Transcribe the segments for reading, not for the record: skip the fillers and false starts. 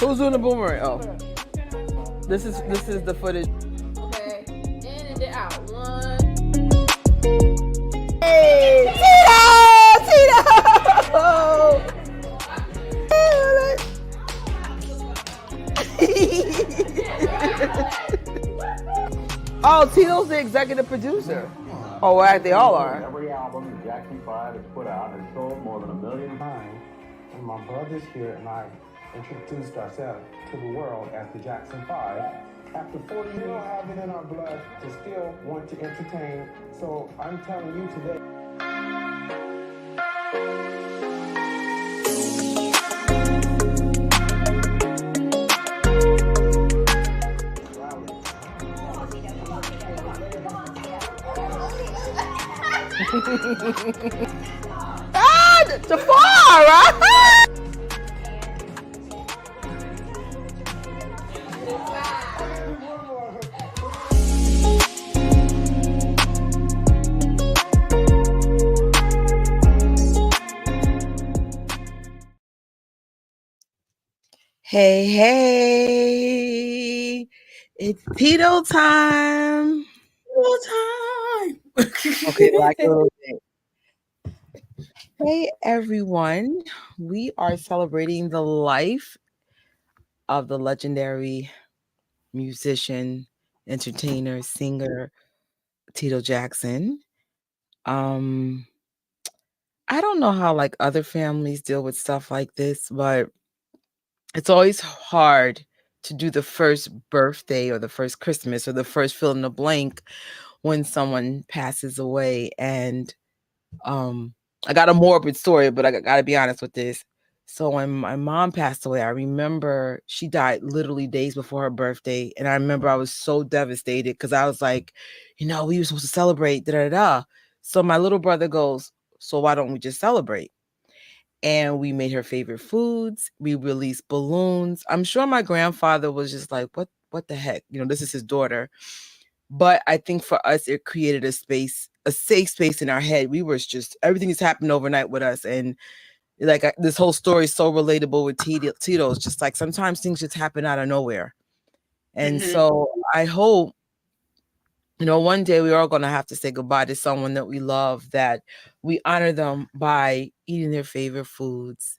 Who's doing the boomerang? Oh, this is the footage. Okay, in and then out. One. Hey, Tito! Tito! Oh, Tito's the executive producer. Oh, well, they all are. Every album the Jackson 5 has put out has sold more than 1 million times. And my brothers here and I introduced ourselves to the world as the Jackson 5. After 40 years, we don't have it in our blood to still want to entertain. So I'm telling you today. Ah, Jafar, right? Hey, hey, it's Tito time. Tito time. Okay, like a little bit. Hey, everyone. We are celebrating the life of the legendary musician, entertainer, singer, Tito Jackson. Um, I don't know how like other families deal with stuff like this, but it's always hard to do the first birthday or the first Christmas or the first fill in the blank when someone passes away. And I got a morbid story, but I got to be honest with this. So when my mom passed away, I remember she died literally days before her birthday. And I remember I was so devastated because I was like, we were supposed to celebrate, da da da. So my little brother goes, so why don't we just celebrate? And we made her favorite foods. We released balloons. I'm sure my grandfather was just like, what the heck? This is his daughter. But I think for us, it created a safe space in our head. We were just, everything has happened overnight with us. And like this whole story is so relatable with Tito. It's just like sometimes things just happen out of nowhere. And so I hope, one day we're all going to have to say goodbye to someone that we love, that we honor them by eating their favorite foods,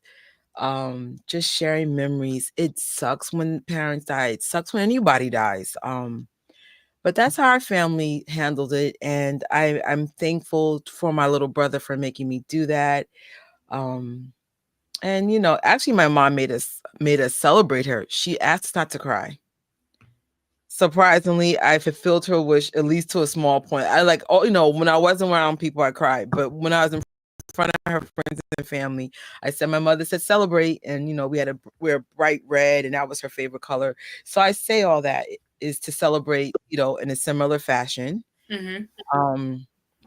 just sharing memories. It sucks when parents die. It sucks when anybody dies. But that's how our family handled it. And I'm thankful for my little brother for making me do that. And actually my mom made us celebrate her. She asked us not to cry. Surprisingly, I fulfilled her wish, at least to a small point. I when I wasn't around people, I cried. But when I was in front of her friends and family, I said, my mother said celebrate. And, we had to wear bright red, and that was her favorite color. So I say all that is to celebrate, in a similar fashion. And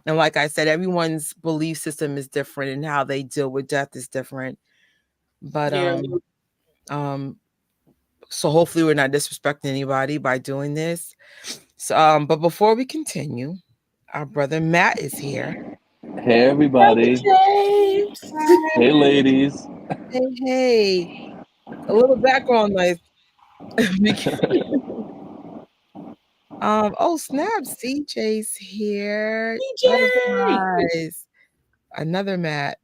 like I said, everyone's belief system is different and how they deal with death is different. But so hopefully we're not disrespecting anybody by doing this. So, but before we continue, our brother Matt is here. Hey, everybody. James. Hey, ladies. Hey. A little background noise. Oh snap! CJ's here. CJ. Nice. Another Matt.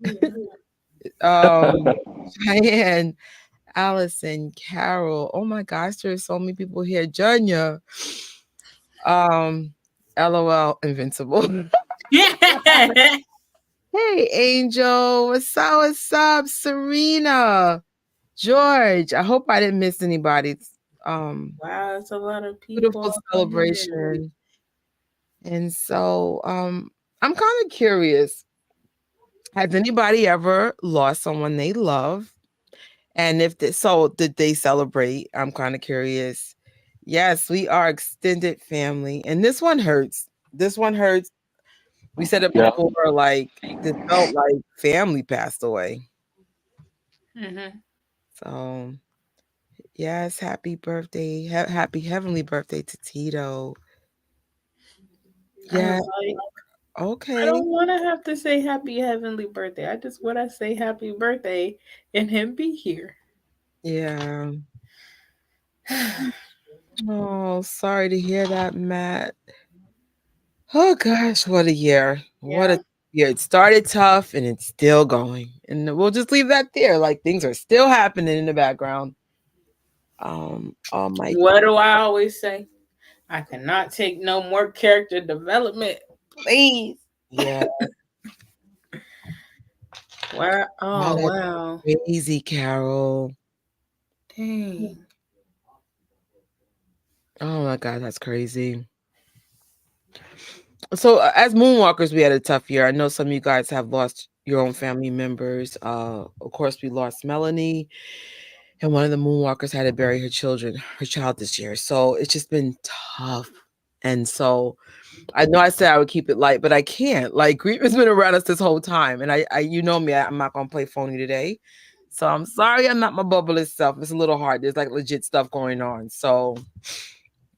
Cheyenne, Allison, Carol. Oh my gosh, there's so many people here. Janya. LOL, Invincible. Hey, Angel. What's up? Serena. George. I hope I didn't miss anybody. Wow, it's a lot of people. Beautiful celebration. And so I'm kind of curious. Has anybody ever lost someone they love? And if did they celebrate? I'm kind of curious. Yes, we are extended family. And this one hurts. We said it before, like this felt like family passed away. So yes, happy birthday. Happy heavenly birthday to Tito. Yeah. Okay. I don't want to have to say happy heavenly birthday. I just want to say happy birthday and him be here. Yeah. Oh, sorry to hear that, Matt. Oh gosh, what a year. What Yeah. a year. It started tough and it's still going. And we'll just leave that there. Like things are still happening in the background. Oh my What do I always say? I cannot take no more character development. Please. yeah, Wow. wow, Oh, that's wow. crazy, Carol. Dang. Oh my god, that's crazy. So as moonwalkers, we had a tough year. I know some of you guys have lost your own family members. Of course, we lost Melanie, and one of the moonwalkers had to bury her child this year. So it's just been tough. And so I know I said I would keep it light, but I can't. Like grief has been around us this whole time, and you know me, I'm not gonna play phony today. So I'm sorry, I'm not my bubbleless self. It's a little hard. There's like legit stuff going on. So,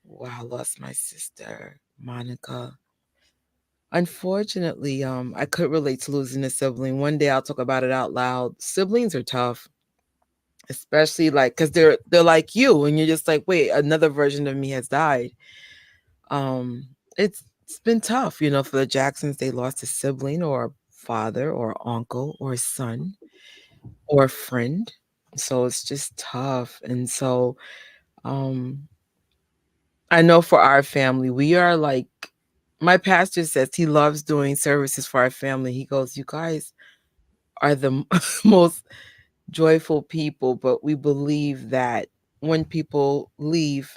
wow, I lost my sister, Monica. Unfortunately, I could relate to losing a sibling. One day I'll talk about it out loud. Siblings are tough, especially like because they're like you, and you're just like, wait, another version of me has died. Um, it's been tough, for the Jacksons. They lost a sibling or a father or uncle or a son or a friend. So it's just tough. And so um I know for our family, we are like my pastor says he loves doing services for our family. He goes, "You guys are the most joyful people, but we believe that when people leave,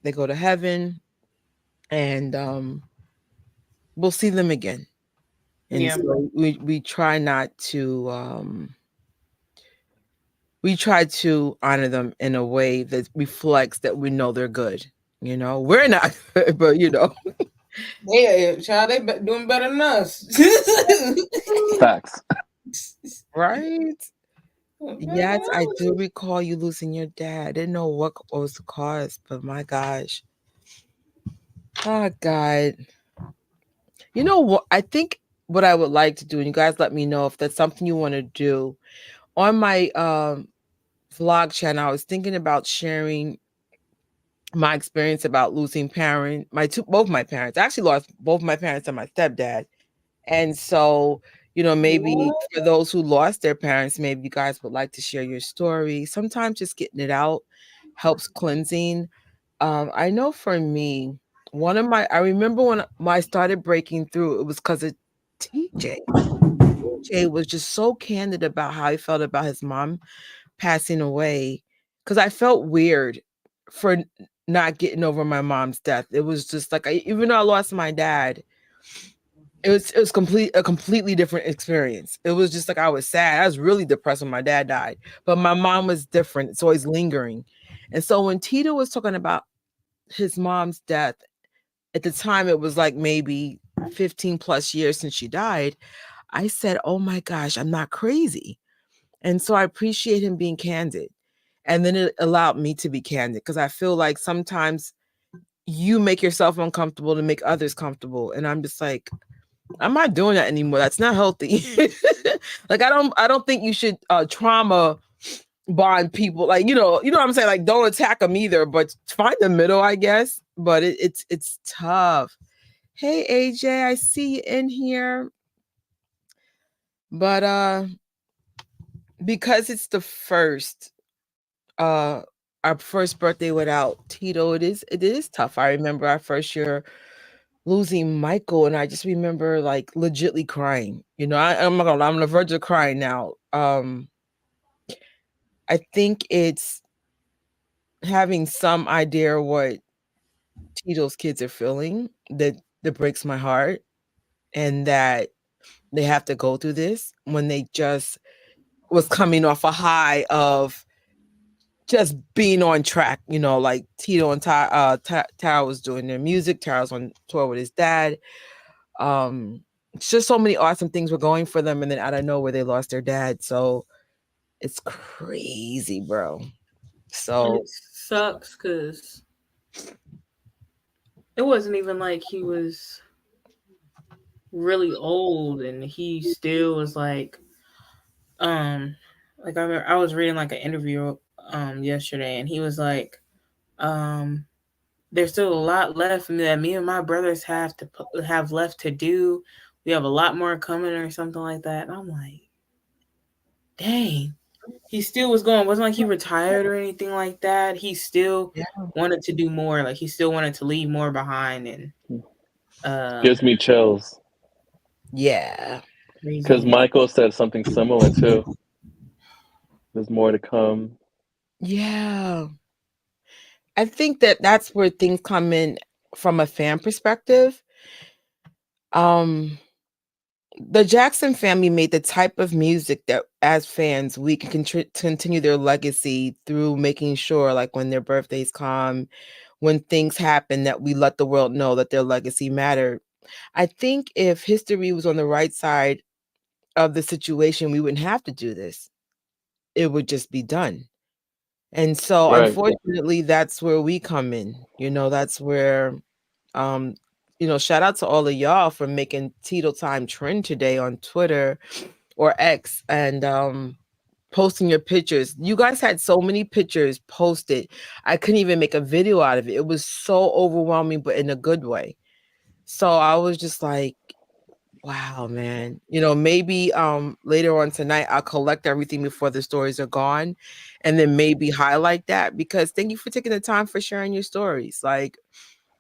they go to heaven and we'll see them again." And Yeah. so we try not to we try to honor them in a way that reflects that we know they're good. We're not good, but Yeah, child, doing better than us. Facts. right? Better Yes, I than do recall you losing your dad. I didn't know what was the cause, but my gosh. Oh God. You know what? I think what I would like to do, and you guys let me know if that's something you want to do. On my vlog channel, I was thinking about sharing my experience about losing both my parents. I actually lost both my parents and my stepdad. And so, maybe what? for those who lost their parents, maybe you guys would like to share your story. Sometimes just getting it out helps cleansing. I know for me, I remember when I started breaking through, it was because of TJ. TJ was just so candid about how he felt about his mom passing away, because I felt weird for not getting over my mom's death. It was just like even though I lost my dad, it was a completely different experience. It was just like I was sad. I was really depressed when my dad died, but my mom was different. It's always lingering. And so when Tito was talking about his mom's death, at the time it was like maybe 15 plus years since she died, I said, "Oh my gosh, I'm not crazy." And so I appreciate him being candid. And then it allowed me to be candid because I feel like sometimes you make yourself uncomfortable to make others comfortable. And I'm just like, I'm not doing that anymore. That's not healthy. Like I don't think you should trauma bond people. Like, you know what I'm saying? Like don't attack them either, but find the middle, I guess. But it's tough. Hey AJ, I see you in here. But because it's the first uh our first birthday without Tito, it is tough. I remember our first year losing Michael, and I just remember like legitly crying. I'm not gonna lie, I'm on the verge of crying now. I think it's having some idea what Tito's kids are feeling that breaks my heart, and that they have to go through this when they just was coming off a high of just being on track, like Tito and Tara was doing their music. Tara was on tour with his dad. It's just so many awesome things were going for them, and then out of nowhere they lost their dad. So it's crazy, bro. And So it sucks because it wasn't even like he was really old and he still was um like I remember I was reading like an interview yesterday and he was like Um, there's still a lot left that me and my brothers have left to do. We have a lot more coming or something like that. And I'm like, dang. He still was going. It wasn't like he retired or anything like that. He still Yeah. wanted to do more. Like he still wanted to leave more behind and Gives me chills. Yeah. Because crazy. Michael said something similar too. There's more to come. Yeah. I think that that's where things come in from a fan perspective. Um, the Jackson family made the type of music that, as fans, we can continue their legacy through making sure, like when their birthdays come, when things happen, that we let the world know that their legacy mattered. I think if history was on the right side of the situation, we wouldn't have to do this. It would just be done. And so, Right. unfortunately, that's where we come in. That's where, um, shout out to all of y'all for making Tito Time trend today on Twitter or X and posting your pictures. You guys had so many pictures posted. I couldn't even make a video out of it. It was so overwhelming, but in a good way. So I was just like, wow, man. Maybe later on tonight I'll collect everything before the stories are gone and then maybe highlight that, because thank you for taking the time for sharing your stories. Like,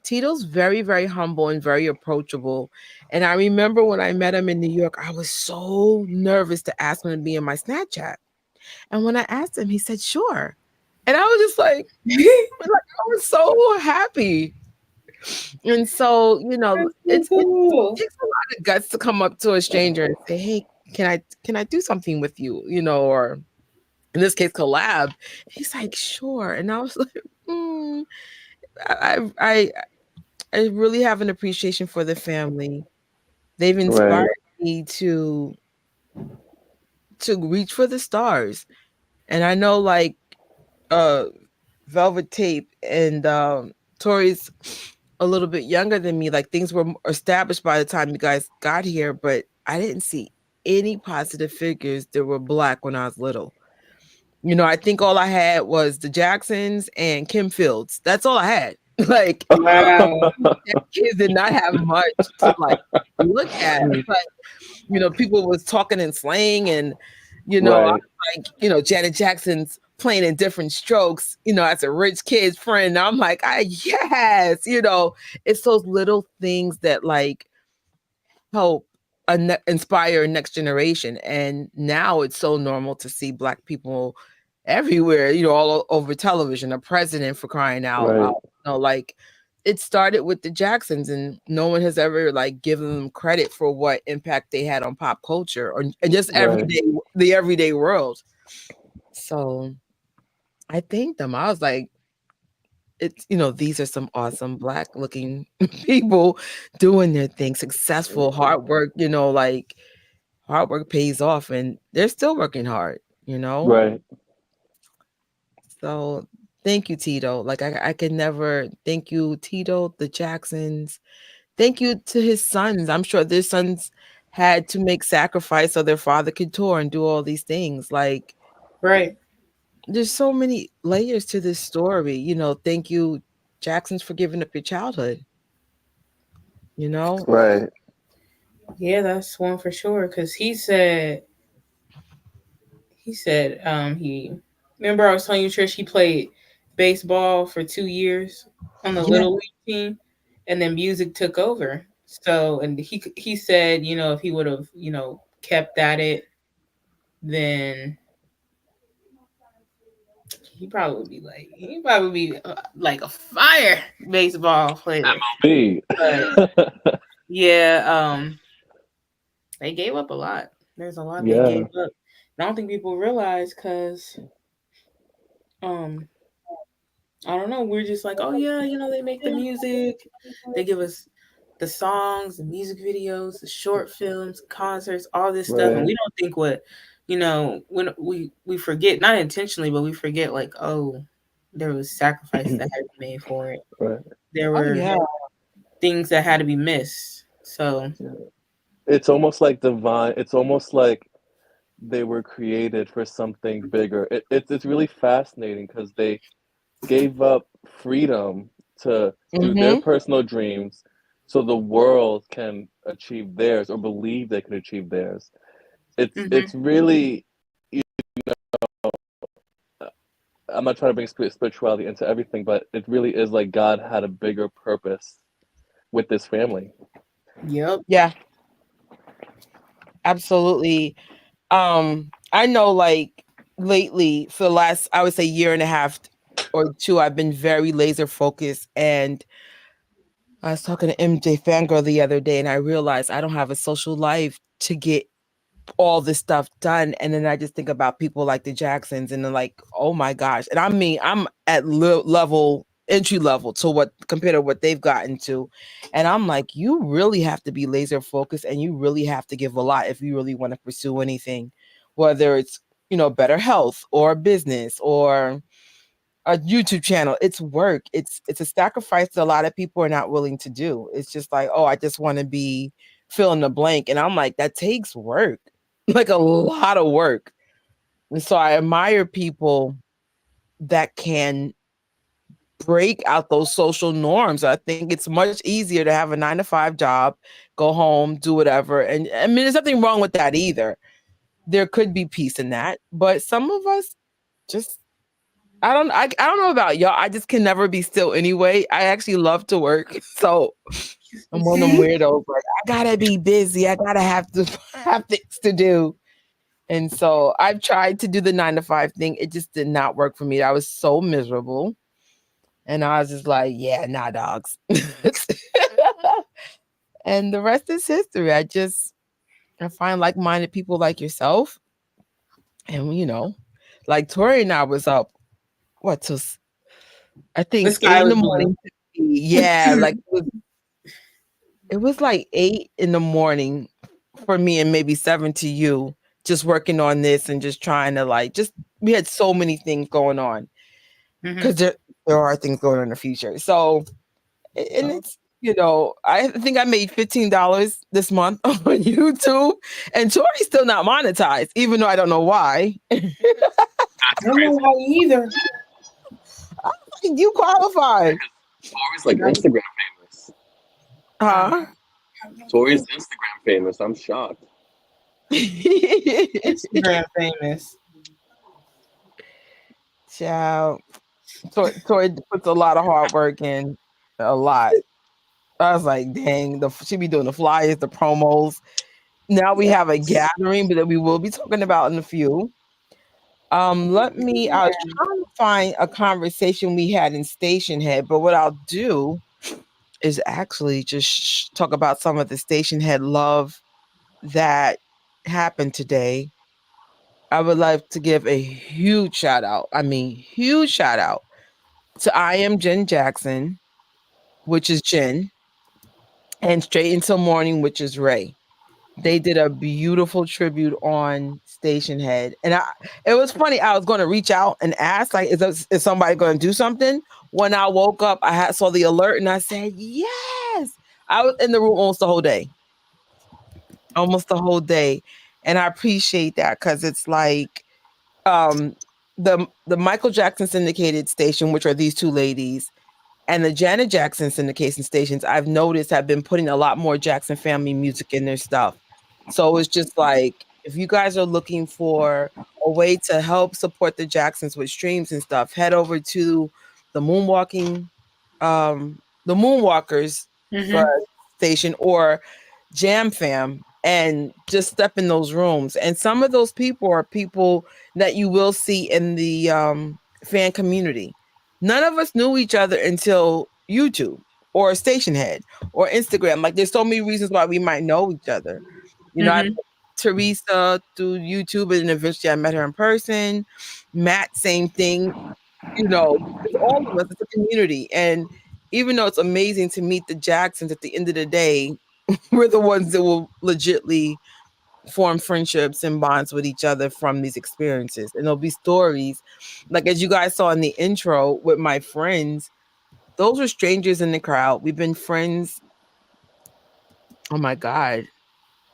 Tito's very, very humble and very approachable. And I remember when I met him in New York, I was so nervous to ask him to be in my Snapchat. And when I asked him, he said, sure. And I was just like, I was so happy. And so, That's so it cool. takes a lot of guts to come up to a stranger and say, hey, can I do something with you? Or in this case, collab. He's like, sure. And I was like, I, I, I really have an appreciation for the family. They've Right. inspired me to reach for the stars. And I know, like, uh Velvet Tape and Tori's a little bit younger than me. Like, things were established by the time you guys got here, but I didn't see any positive figures that were Black when I was little. I think all I had was the Jacksons and Kim Fields. That's all I had. Like, Wow. kids did not have much to like look at, but people was talking in slang, and I was Right. like, Janet Jackson's playing in different strokes, as a rich kid's friend. And I'm like, yes, it's those little things that like help inspire next generation. And now it's so normal to see Black people everywhere, all over television, a president, for crying out Right. loud. Like, it started with the Jacksons, and no one has ever like given them credit for what impact they had on pop culture or and just Right. the everyday world. So I thanked them. I was like, it's these are some awesome Black looking people doing their thing, successful, hard work, like hard work pays off, and they're still working hard. Right. So thank you, Tito. Like, I can never thank you, Tito, the Jacksons. Thank you to his sons. I'm sure their sons had to make sacrifice so their father could tour and do all these things. Like, Right. there's so many layers to this story. Thank you, Jacksons, for giving up your childhood. You know? Right. Yeah, that's one for sure. Cause he remember I was telling you, Trish, he played baseball for 2 years on the Yeah. little league team, and then music took over. So, and he said, if he would have, kept at it, then he'd probably be like a fire baseball player. B. But yeah, they gave up a lot. There's a lot they Yeah. gave up. And I don't think people realize because um I don't know. We're just like, oh yeah, they make the music, they give us the songs, the music videos, the short films, concerts, all this stuff, and Right. we don't think when we forget, not intentionally, but we forget like, oh, there was sacrifice that had to be made for it. Right. There Oh were yeah. things that had to be missed. So Yeah. It's almost like divine. It's almost like they were created for something bigger. It's really fascinating because gave up freedom to do their Mhm. personal dreams so the world can achieve theirs or believe they can achieve theirs. It's Mhm. really, I'm not trying to bring spirituality into everything, but it really is like God had a bigger purpose with this family. Yep. Yeah, absolutely. I know like lately for the last I would say year and a half or two, I've been very laser focused, and I was talking to MJ Fangirl the other day and I realized I don't have a social life to get all this stuff done. And then I just think about people like the Jacksons and then like, oh my gosh. And I mean, I'm at level, entry level to what compared to what they've gotten to. And I'm like, you really have to be laser focused and you really have to give a lot if you really want to pursue anything, whether it's, better health or business or a YouTube channel. It's work. It's a sacrifice that a lot of people are not willing to do. It's just like, oh, I just want to be fill in the blank. And I'm like, that takes work. Like a lot of work. And so I admire people that can break out those social norms. I think it's much easier to have a 9 to 5 job, go home, do whatever. And I mean, there's nothing wrong with that either. There could be peace in that. But some of us just I don't know about y'all. I just can never be still anyway. I actually love to work. So I'm one of them weirdos. Like I gotta be busy. I gotta have to have things to do. And so I've tried to do the 9 to 5 thing. It just did not work for me. I was so miserable. And I was just like, yeah, nah, dogs. And the rest is history. I find like-minded people like yourself. And like Tori and I was up, what, till I The think eight sky in the was blue. morning. Yeah, like it was like 8 in the morning for me and maybe 7 to you, just working on this and just trying to like just we had so many things going on Mhm. because there are things going on in the future. So and it's I think I made $15 this month on YouTube, and Tori's still not monetized, even though I don't know why. I don't know why either. You qualify, Tori's like Instagram famous. I huh? have no Tori's clue. Instagram famous. I'm shocked. Instagram famous. Child. Tori puts a lot of hard work in, a lot. I was like, dang, she be doing the flyers, the promos. Now we have a Yes. gathering, but that we will be talking about in a few. I was Yeah. trying to find a conversation we had in Station Head, but what I'll do is actually just talk about some of the Station Head love that happened today. I would like to give a huge shout out. I mean, huge shout out to I am Jen Jackson, which is Jen, and Straight Until Morning, which is Ray. They did a beautiful tribute on Station Head, and it was funny. I was going to reach out and ask, like, is somebody going to do something? When I woke up, saw the alert, and I said yes. I was in the room almost the whole day, and I appreciate that because it's like um, the Michael Jackson syndicated station, which are these two ladies, and the Janet Jackson syndication stations, I've noticed have been putting a lot more Jackson family music in their stuff. So it's just like if you guys are looking for a way to help support the Jacksons with streams and stuff, head over to the Moonwalking, the Moonwalkers uh, Mhm. station or Jam Fam and just step in those rooms. And some of those people are people that you will see in the fan community. None of us knew each other until YouTube or Station Head or Instagram. Like there's so many reasons why we might know each other. I met Mhm. Teresa through YouTube and eventually I met her in person. Matt, same thing. It's all of us, it's a community. And even though it's amazing to meet the Jacksons at the end of the day, we're the ones that will legitly form friendships and bonds with each other from these experiences. And there'll be stories, like as you guys saw in the intro with my friends, those were strangers in the crowd. We've been friends, oh my God,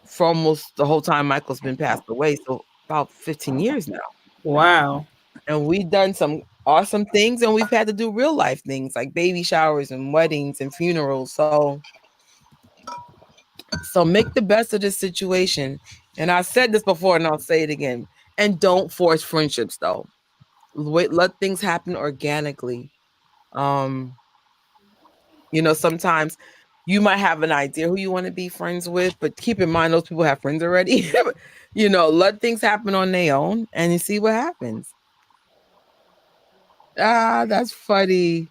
for almost the whole time Michael's been passed away. So about 15 years now. Wow. And we've done some awesome things, and we've had to do real life things like baby showers and weddings and funerals. So make the best of this situation. And I said this before and I'll say it again. And don't force friendships though. Wait, let things happen organically. Um, sometimes you might have an idea who you want to be friends with, but keep in mind those people have friends already. Let things happen on their own and you see what happens. Ah, that's funny.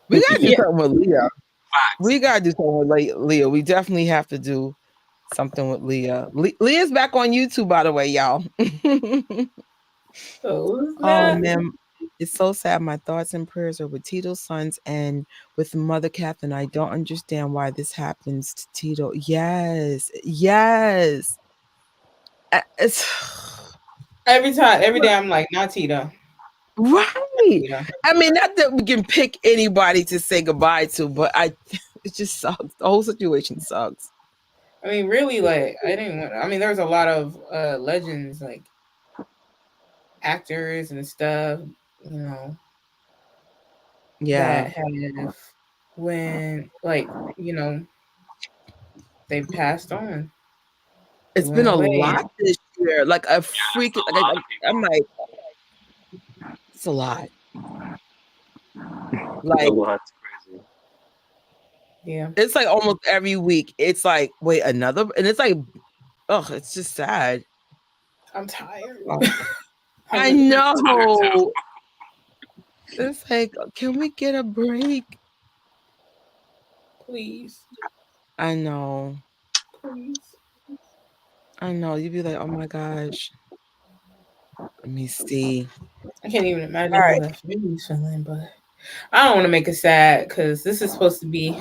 We gotta do Yeah. something with Leah. Facts. We gotta do something with Leah. We definitely have to do something with Leah. Leah's back on YouTube, by the way, y'all. Oh, who's Oh that? man, it's so sad. My thoughts and prayers are with Tito's sons and with Mother Catherine. I don't understand why this happens to Tito. Yes, yes. It's Every day, I'm like, not Tito. right. Tito. I mean, not that we can pick anybody to say goodbye to, but it just sucks. The whole situation sucks. I mean, really, like, I didn't want. I mean, there's a lot of legends, like actors and stuff, you know, Yeah. that have when, like, you know, they passed on, they It's went been a away. lot this year. Like a Yeah, it's freak. a Like, lot of I'm people. like, it's a lot. It's a Like lot. It's crazy. Yeah, it's like almost every week. It's like, wait, another, and it's like, oh, it's just sad. I'm tired. Oh, I I really am Tired too. know. It's like, can we get a break? please, I know. please. I know. You'd be like, oh my gosh. Let me see. I can't even All imagine how right. that family's feeling, but I don't want to make it sad because this is supposed to be.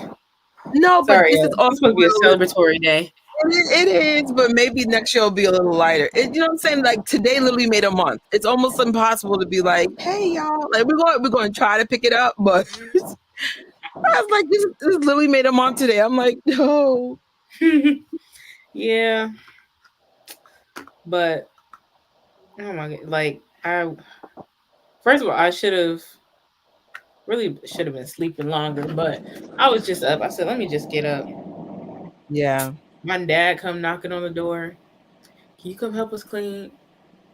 No, but Sorry, this is this also is supposed to be a real. celebratory day. It is, but maybe next year will be a little lighter. You know what I'm saying? Like today literally made a month. It's almost impossible to be like, hey y'all. Like we're going to try to pick it up, but I was like, this literally made a month today. I'm like, no. Yeah, but oh my god, like I first of all, I should have been sleeping longer, but I was just up. I said, let me just get up. Yeah. My dad come knocking on the door. Can you come help us clean?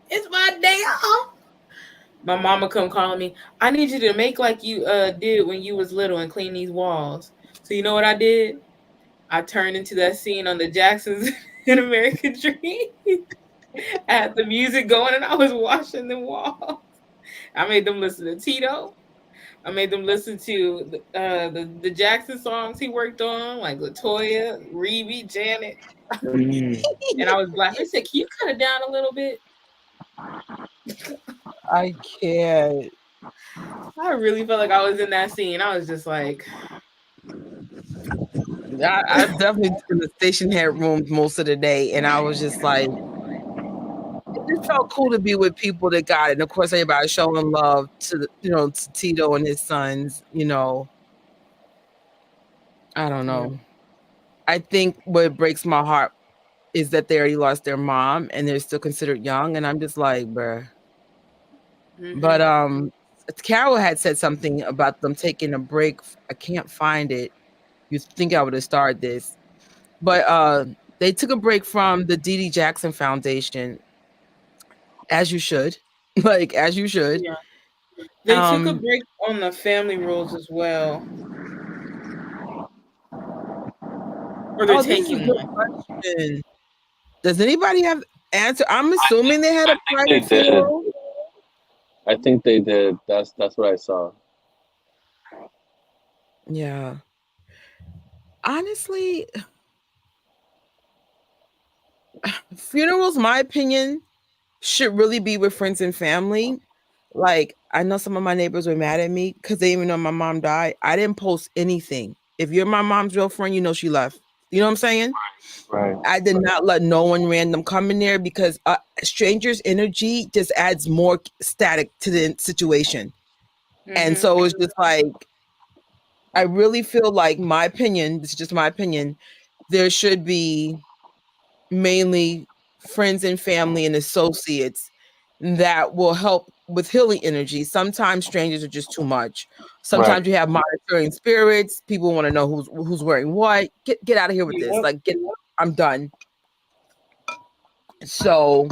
It's my day off. My mama come calling me. I need you to make like you did when you was little and clean these walls. So you know what I did? I turned into that scene on the Jacksons in American Dream. I had the music going and I was washing the walls. I made them listen to Tito. I made them listen to the Jackson songs he worked on, like Latoya, Reeve, Janet, Mm. and I was black. I said, "Can you cut it down a little bit?" I can't. I really felt like I was in that scene. I was just like, I definitely in the station head room most of the day, and I was just like, it just felt cool to be with people that got it. And of course, everybody showing love to to Tito and his sons. I don't yeah. know. I think what breaks my heart is that they already lost their mom and they're still considered young, and I'm just like, bruh. But Hmm. Carol had said something about them taking a break. I can't find it. You think I would have started this, but they took a break from the Dee Dee Jackson Foundation, as you should, like as you should. Yeah. They took a Um, break on the family rules as well, or they're oh, this is a taking good one. question. Does anybody have answer? I'm assuming they had I a think private they did. funeral. I think they did. That's what I saw. Yeah, honestly, funerals, my opinion, should really be with friends and family. Like, I know some of my neighbors were mad at me because they even know my mom died. I didn't post anything. If you're my mom's real friend, you know she left. You know what I'm saying? Right. I did not let no one random come in there because strangers' energy just adds more static to the situation. And Hmm. so it's just like, I really feel like my opinion, this is just my opinion, there should be mainly friends and family and associates that will help with healing energy. Sometimes strangers are just too much. Sometimes Right. you have monitoring spirits. People want to know who's wearing what. Get out of here with this. Yep. Like, I'm done. So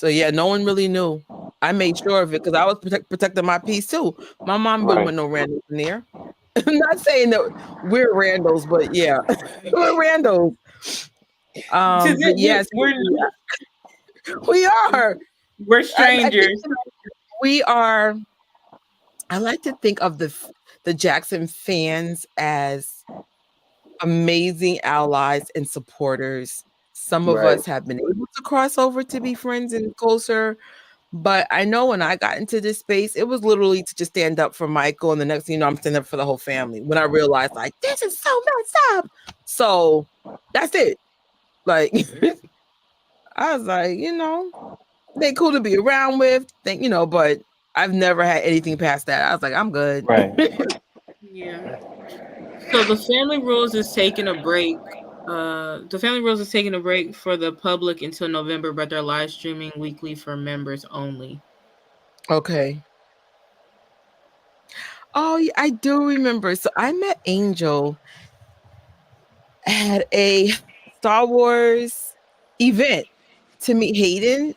yeah, no one really knew. I made sure of it because I was protecting my peace too. My mom wouldn't Right. want no Randalls in there. I'm not saying that we're Randalls, but yeah, we're Randalls. But yes, we are. We're I think strangers. we are. I like to think of the Jackson fans as amazing allies and supporters. Some of Right. us have been able to cross over to be friends and closer. But I know when I got into this space, it was literally to just stand up for Michael. And the next thing you know, I'm standing up for the whole family. When I realized, like, this is so messed up. So that's it. Like, I was like, they cool to be around with, but I've never had anything past that. I was like, I'm good. Right. Yeah. So the Family Rules is taking a break. The Family Rules is taking a break for the public until November, but they're live streaming weekly for members only. Okay. Oh, yeah, I do remember. So I met Angel at a Star Wars event to meet Hayden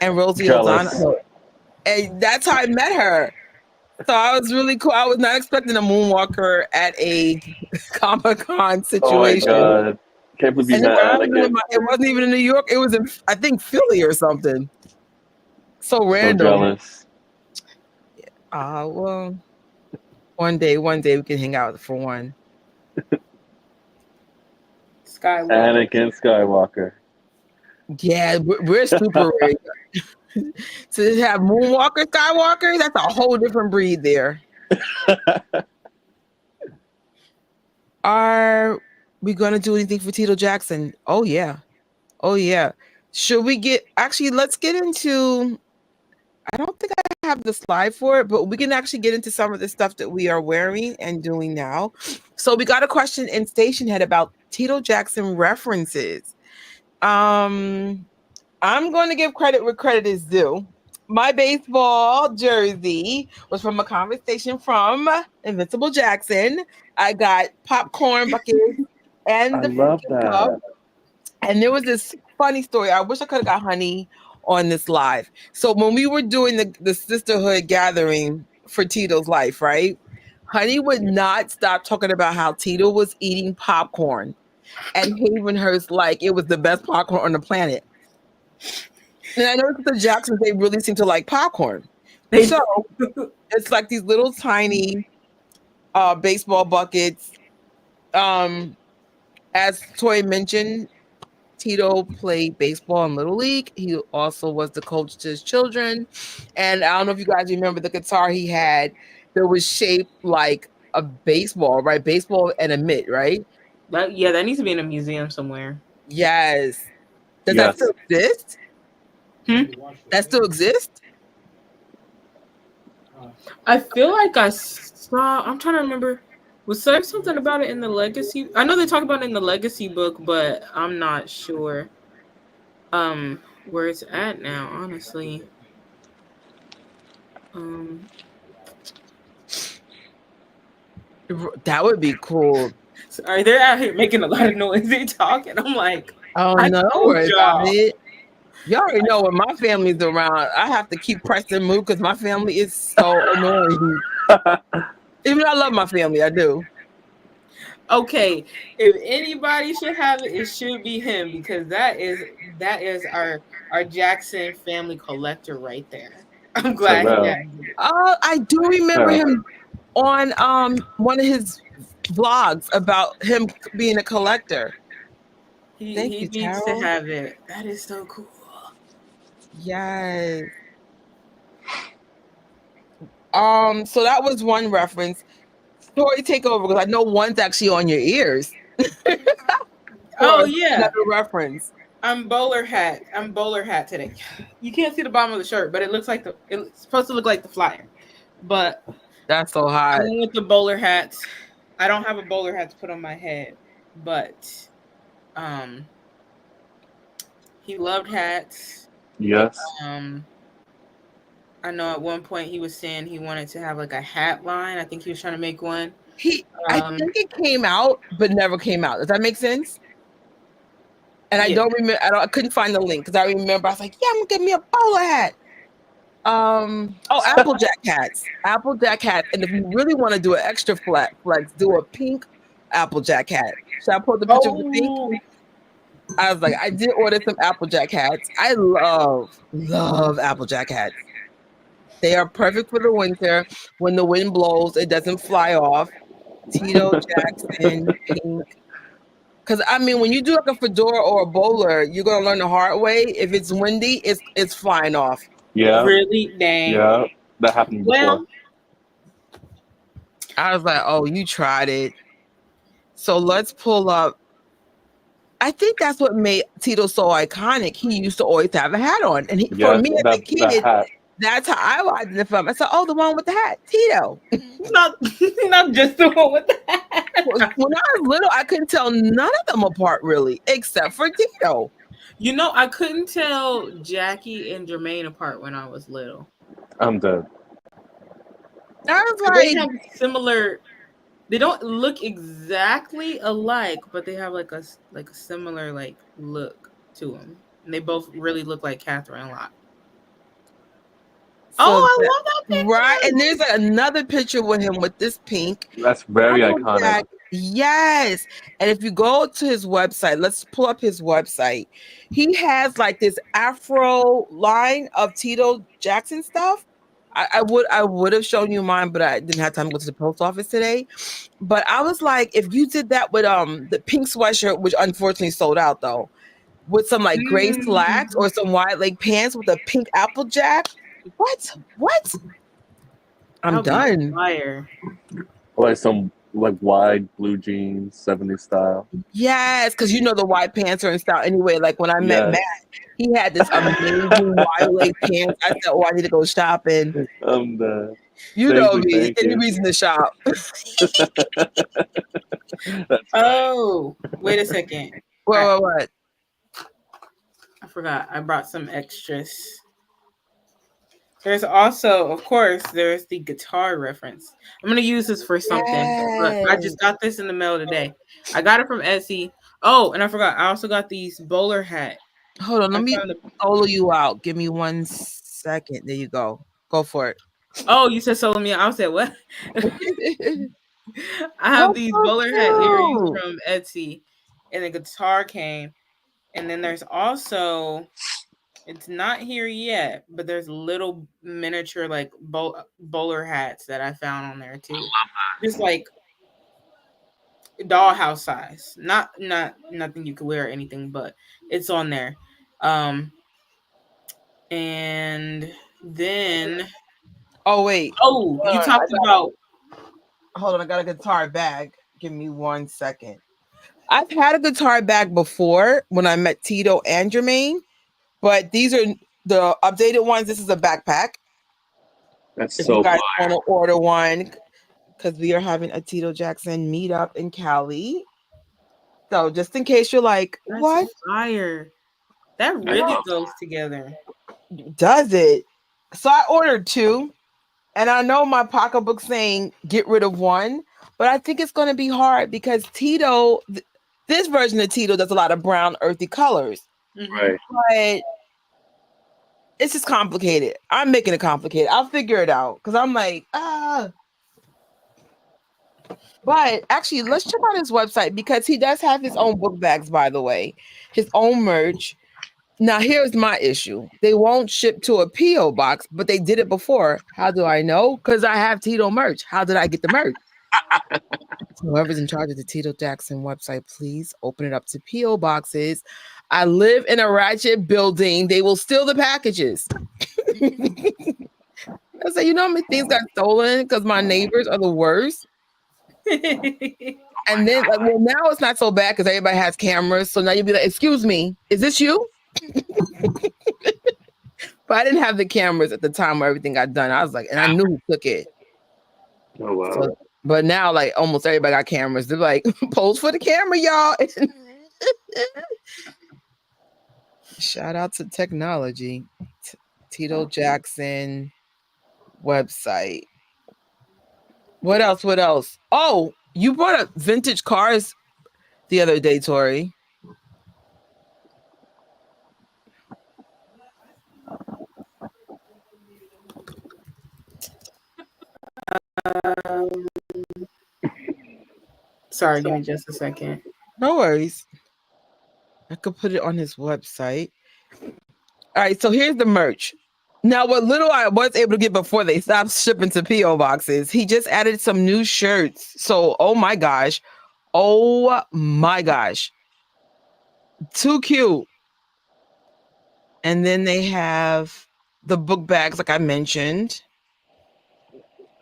and Rosie Jealous. O'Donnell. And that's how I met her. So I was really cool. I was not expecting a moonwalker at a Comic-Con Oh my situation. god. Can't believe you And it met wasn't, Etiquette. it wasn't even in New York. It was in, I think, Philly or something. So So random. jealous. Well, one day we can hang out for one. Skywalker. Anakin Skywalker. Yeah, we're super rare. To have Moonwalker Skywalker, that's a whole different breed there. Are we going to do anything for Tito Jackson? Oh, yeah. Should we let's get into, I don't think I have the slide for it, but we can actually get into some of the stuff that we are wearing and doing now. So we got a question in Station Head about Tito Jackson references. I'm going to give credit where credit is due. My baseball jersey was from a conversation from Invincible Jackson. I got popcorn buckets and I the love freaking cup. that. And there was this funny story. I wish I could have got Honey on this live. So when we were doing the sisterhood gathering for Tito's life, right? Honey would not stop talking about how Tito was eating popcorn and Havenhurst like it was the best popcorn on the planet. And I noticed the Jacksons, they really seem to like popcorn. So it's like these little tiny baseball buckets. As Toy mentioned, Tito played baseball in Little League. He also was the coach to his children. And I don't know if you guys remember the guitar he had that was shaped like a baseball, right? Baseball and a mitt, right? That needs to be in a museum somewhere. Yes. Does that still exist? That still exists? I feel like I saw. I'm trying to remember. Was there something about it in the Legacy? I know they talk about it in the Legacy book, but I'm not sure. Where it's at now, honestly. That would be cool. Sorry, they're out here making a lot of noise. They talking. I'm like, oh no, don't worry about it. Y'all already know when my family's around, I have to keep pressing move because my family is so annoying. Even though I love my family, I do. Okay, if anybody should have it, it should be him because that is our Jackson family collector right there. I'm glad he has it. I do remember him on one of his vlogs about him being a collector. He needs to have it. That is so cool. Yes. So that was one reference. Story take over because I know one's actually on your ears. Oh yeah, another reference. I'm bowler hat today. You can't see the bottom of the shirt, but it looks like it's supposed to look like the flyer. But that's so hot. I went with the bowler hats. I don't have a bowler hat to put on my head, but he loved hats. Yes. I know at one point he was saying he wanted to have like a hat line. I think he was trying to make one. I think it came out, but never came out. Does that make sense? And I Yeah. don't remember. I couldn't find the link because I remember I was like, "Yeah, I'm gonna get me a bowler hat." Applejack hats, Applejack hats. And if you really want to do an extra flex, do a pink Applejack hat. Should I put the picture of the pink? Oh, I was like, I did order some Applejack hats. I love Applejack hats. They are perfect for the winter. When the wind blows, it doesn't fly off. Tito Jackson pink. Because I mean, when you do like a fedora or a bowler, you're gonna learn the hard way. If it's windy, it's flying off. Yeah, really? Dang. yeah, that happened before. Well, I was like, oh, you tried it. So let's pull up. I think that's what made Tito so iconic. He used to always have a hat on, and for Yes, me as a that kid, hat. that's how I identified him. I said, "Oh, the one with the hat, Tito." not not just the one with the hat. When I was little, I couldn't tell none of them apart really, except for Tito. You know, I couldn't tell Jackie and Jermaine apart when I was little. I'm dead. I was They like, have similar. They don't look exactly alike, but they have like a similar like look to them, and they both really look like Catherine a lot. so Oh, I love that picture. right. And there's like another picture with him with this pink. That's very iconic. Jack. Yes. And if you go to his website, let's pull up his website. He has like this Afro line of Tito Jackson stuff. I would have shown you mine, but I didn't have time to go to the post office today. But I was like, if you did that with the pink sweatshirt, which unfortunately sold out though, with some like gray slacks or some wide leg pants with a pink Applejack. What? I'm done. Fire. Like some like wide blue jeans, 70s style. Yes, because you know the wide pants are in style anyway. Like when I met Yes. Matt, he had this amazing wide leg pants. I said, "Oh, I need to go shopping." You know me. Any reason to shop? Oh, wait a second. What? I forgot. I brought some extras. There's also, of course, there's the guitar reference. I'm gonna use this for something. But I just got this in the mail today. I got it from Etsy. Oh, and I forgot. I also got these bowler hat. Hold on, let me solo you out. Give me 1 second. There you go. Go for it. Oh, you said solo me. I said what? I have these bowler hat earrings from Etsy, and the guitar came. And then there's also, it's not here yet, but there's little miniature like bowler hats that I found on there too. Just like dollhouse size, not nothing you could wear or anything, but it's on there. And then wait. You talked about. Hold on, I got a guitar bag. Give me 1 second. I've had a guitar bag before when I met Tito and Jermaine, but these are the updated ones. This is a backpack. That's if so you guys fire. want to order one, because we are having a Tito Jackson meetup in Cali. So just in case you're like, That's what? Fire. That really goes together. Does it? So I ordered 2, and I know my pocketbook saying get rid of 1, but I think it's going to be hard because Tito, this version of Tito does a lot of brown, earthy colors. Right. But it's just complicated. I'm making it complicated. I'll figure it out because I'm like, But actually, let's check out his website because he does have his own book bags, by the way, his own merch. Now, here's my issue. They won't ship to a P.O. box, but they did it before. How do I know? Because I have Tito merch. How did I get the merch? So whoever's in charge of the Tito Jackson website, please open it up to P.O. boxes. I live in a ratchet building. They will steal the packages. I say, you know how many things got stolen because my neighbors are the worst? And then, like, well, now it's not so bad because everybody has cameras. So now you'll be like, excuse me, is this you? But I didn't have the cameras at the time where everything got done. I was like, and I knew who took it. Oh, wow. So, but now, like, almost everybody got cameras. They're like, pose for the camera, y'all. Shout out to technology. Tito Jackson. website. What else? What else? Oh, you brought up vintage cars the other day, Tori. Um, sorry, give me just a second. No worries. I could put it on his website. All right, so here's the merch. Now, what little I was able to get before they stopped shipping to P.O. boxes, he just added some new shirts. So, oh my gosh. Oh my gosh. Too cute. And then they have the book bags, like I mentioned.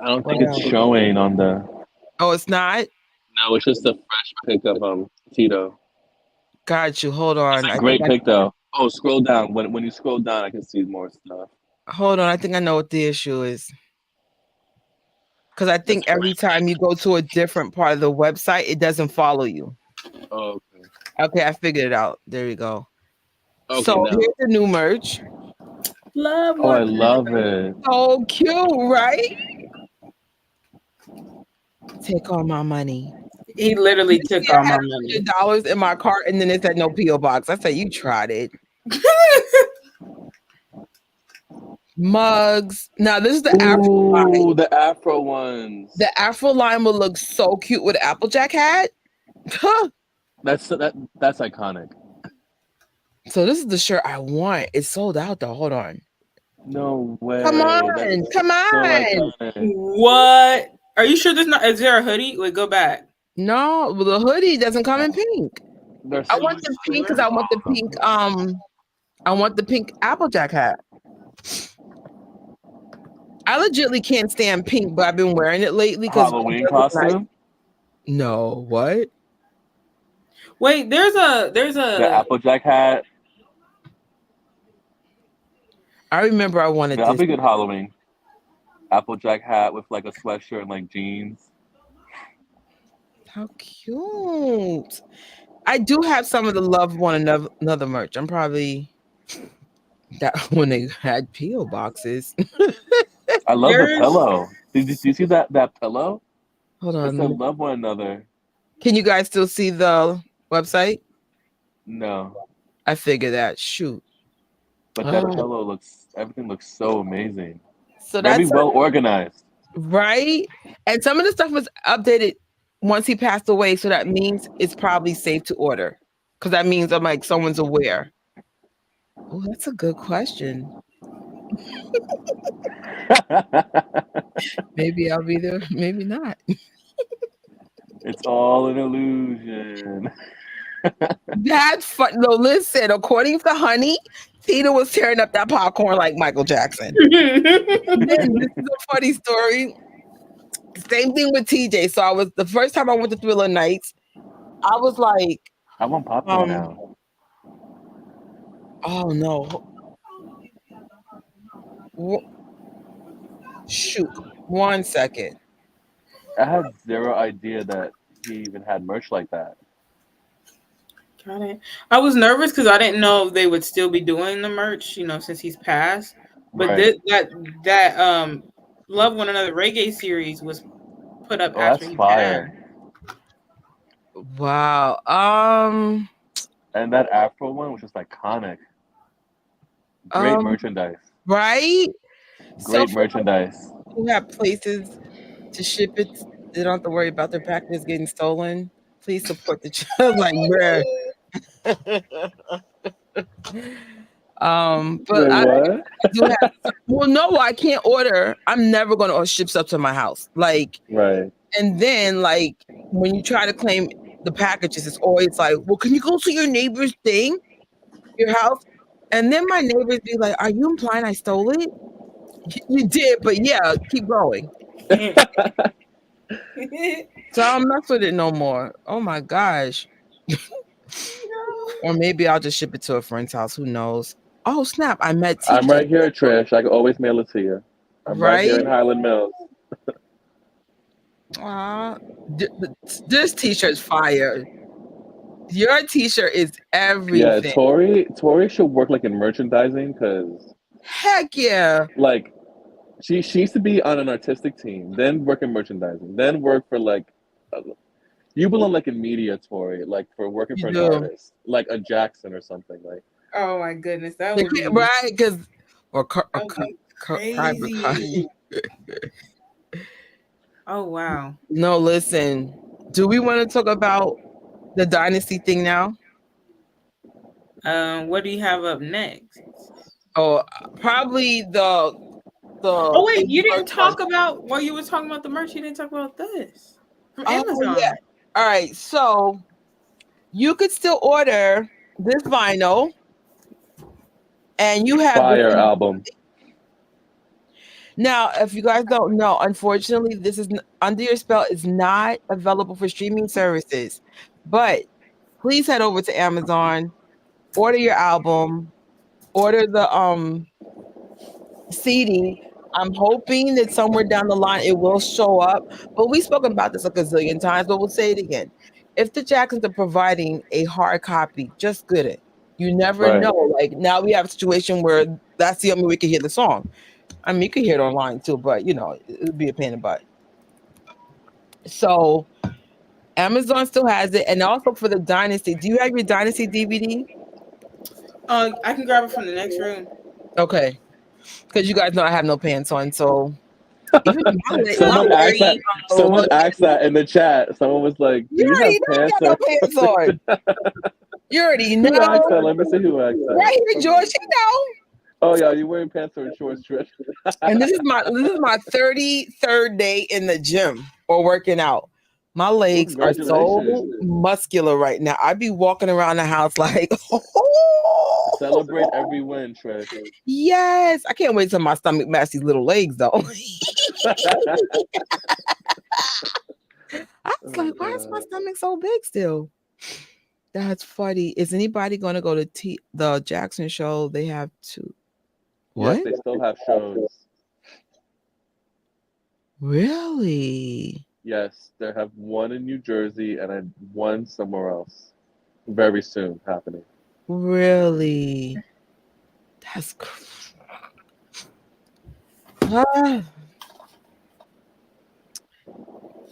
I don't think it's showing on the. Oh, it's not? No, it's just a fresh pick of Tito. Got you. Hold on. Great pick though. Oh, scroll down. When you scroll down, I can see more stuff. Hold on. I think I know what the issue is. Because I think every time you go to a different part of the website, it doesn't follow you. Oh, okay. Okay, I figured it out. There you go. Okay, so now. here's the new merch. I love it. So cute, right? Take all my money. He literally took all my money. $100 in my cart, and then it said no P.O. box. I said, you tried it. Mugs. Now this is the Afro line. The Afro ones. The Afro line will look so cute with an Applejack hat. That's iconic. So this is the shirt I want. It's sold out though. Hold on. No way. Come on. Come on. So what? Are you sure there's not? Is there a hoodie? Wait, go back. No, well, the hoodie doesn't come in pink. I want the pink because I want the pink. I want the pink Applejack hat. I legitimately can't stand pink, but I've been wearing it lately because Halloween costume. No, what? Wait, there's a the Applejack hat. I remember I wanted That'll this. be good Halloween. Applejack hat with like a sweatshirt and like jeans. How cute. I do have some of the Love One Another merch. I'm probably that when they had P.O. boxes. I love the pillow. Did you see that pillow? Hold on. It said Love One Another. Can you guys still see the website? No. I figured that. Shoot. But that pillow everything looks so amazing. So very that's well organized. Right? And some of the stuff was updated once he passed away. So that means it's probably safe to order. Because that means I'm like someone's aware. Oh, that's a good question. Maybe I'll be there, maybe not. It's all an illusion. That's fun. No, listen, according to Honey, Tito was tearing up that popcorn like Michael Jackson. Then, this is a funny story. Same thing with TJ. So the first time I went to Thriller Nights, I was like, I want popcorn now. Oh no. Shoot. 1 second. I had zero idea that he even had merch like that. Got it. I was nervous because I didn't know if they would still be doing the merch, since he's passed. But that Love One Another reggae series was put up after he passed. Wow. And that Afro one was just iconic. Great merchandise. Right? Great merchandise. Who have places to ship it, they don't have to worry about their packages getting stolen. Please support the child. Like, bruh. But I do have. Well, no, I can't order. I'm never going to ship stuff to my house. Like, right. And then, like, when you try to claim the packages, it's always like, well, can you go to your neighbor's thing, your house? And then my neighbors be like, are you implying I stole it? You did, but yeah, keep going. So I don't mess with it no more. Oh my gosh. Or maybe I'll just ship it to a friend's house. Who knows? Oh snap! I met TJ. I'm right here, Trish. I can always mail it to you. I'm right here in Highland Mills. This t-shirt's fire. Your t-shirt is everything. Yeah, Tori should work like in merchandising because heck yeah. Like She used to be on an artistic team, then work in merchandising, then work for like you belong like in media, Tori, like for working You for an do. artist, like a Jackson or something. Like Oh my goodness, that would be Right, because or that would be private crazy. Oh wow. No, listen. Do we want to talk about the dynasty thing now? What do you have up next? Oh, probably the Oh wait, baby you didn't first one. talk about while you were talking about the merch. You didn't talk about this from Oh Amazon. yeah. All right. So you could still order this vinyl, and you have the fire CD. album. Now, if you guys don't know, unfortunately, this is Under Your Spell is not available for streaming services, but please head over to Amazon, order your album, order the CD. I'm hoping that somewhere down the line it will show up. But we've spoken about this a gazillion times, but we'll say it again. If the Jacksons are providing a hard copy, just get it. You never Right. know. Like now we have a situation where that's the only way we can hear the song. I mean, you can hear it online too, but you know, it would be a pain in the butt. So Amazon still has it. And also for the Dynasty, do you have your Dynasty DVD? I can grab it from the next room. Okay. Because you guys know I have no pants on, so even Someone asked that. Someone look, asked that in the chat. Someone was like, "Do you you already have know I pants got no on?" pants on. You already Who asked that? know. Let me see who asked that. Right here, George, you know. Oh yeah, you wearing pants or shorts, Trish? And this is my 33rd day in the gym or working out. My legs are so Congratulations. muscular right now. I be walking around the house like, Celebrate every win, Trish. yes. I can't wait till my stomach match these little legs though. I was like, why is my stomach so big still? That's funny. Is anybody going to go to the Jackson show? They have to. What? Yes, they still have shows. Really? Yes, they have one in New Jersey and one somewhere else. Very soon happening. Really? That's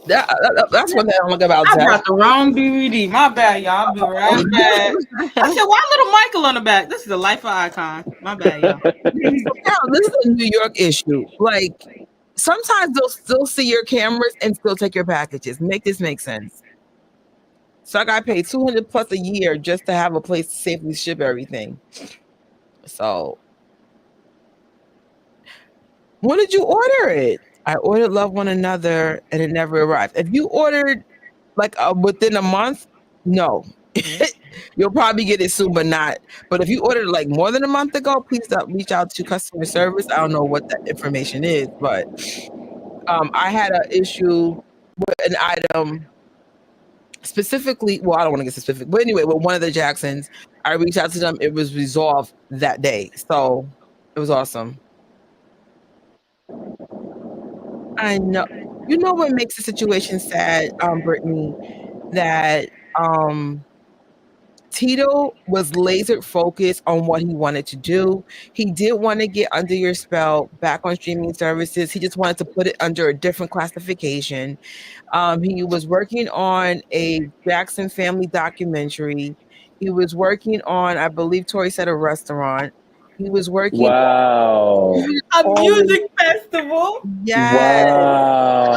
that's what I don't look about. I brought the wrong DVD. My bad, y'all. I'll be right back. I said, why little Michael on the back? This is the life of Icon. My bad, y'all. Now, this is a New York issue. Like sometimes they'll still see your cameras and still take your packages. Make this make sense. So I got paid $200 plus a year just to have a place to safely ship everything. So when did you order it? I ordered Love One Another and it never arrived. If you ordered like within a month, no. You'll probably get it soon, but not. But if you ordered like more than a month ago, please reach out to customer service. I don't know what that information is, but I had an issue with an item specifically. Well, I don't want to get specific, but anyway, with one of the Jacksons, I reached out to them. It was resolved that day, so it was awesome. I know. You know what makes the situation sad, Brittany, that Tito was laser focused on what he wanted to do. He did want to get Under Your Spell back on streaming services. He just wanted to put it under a different classification. He was working on a Jackson family documentary. He was working on, I believe Tori said, a restaurant. He was working Wow. A music festival. Yes.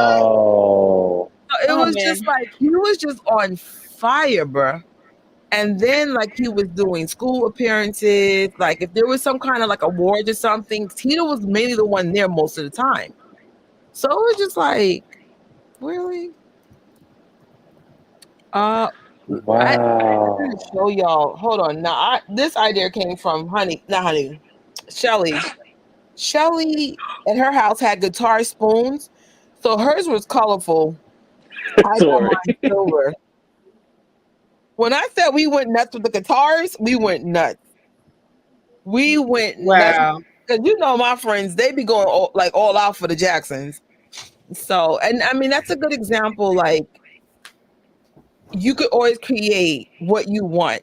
Wow. So it was just like he was just on fire, bruh. And then like he was doing school appearances. Like if there was some kind of like award or something, Tito was mainly the one there most of the time. So it was just like, really? Wow. I to show y'all. Hold on. Now this idea came from Shelly. Shelly at her house had guitar spoons. So hers was colorful. I got mine silver. When I said we went nuts with the guitars, we went nuts. We went nuts. Because you know my friends, they be going all out for the Jacksons. So, and I mean, that's a good example. Like, you could always create what you want.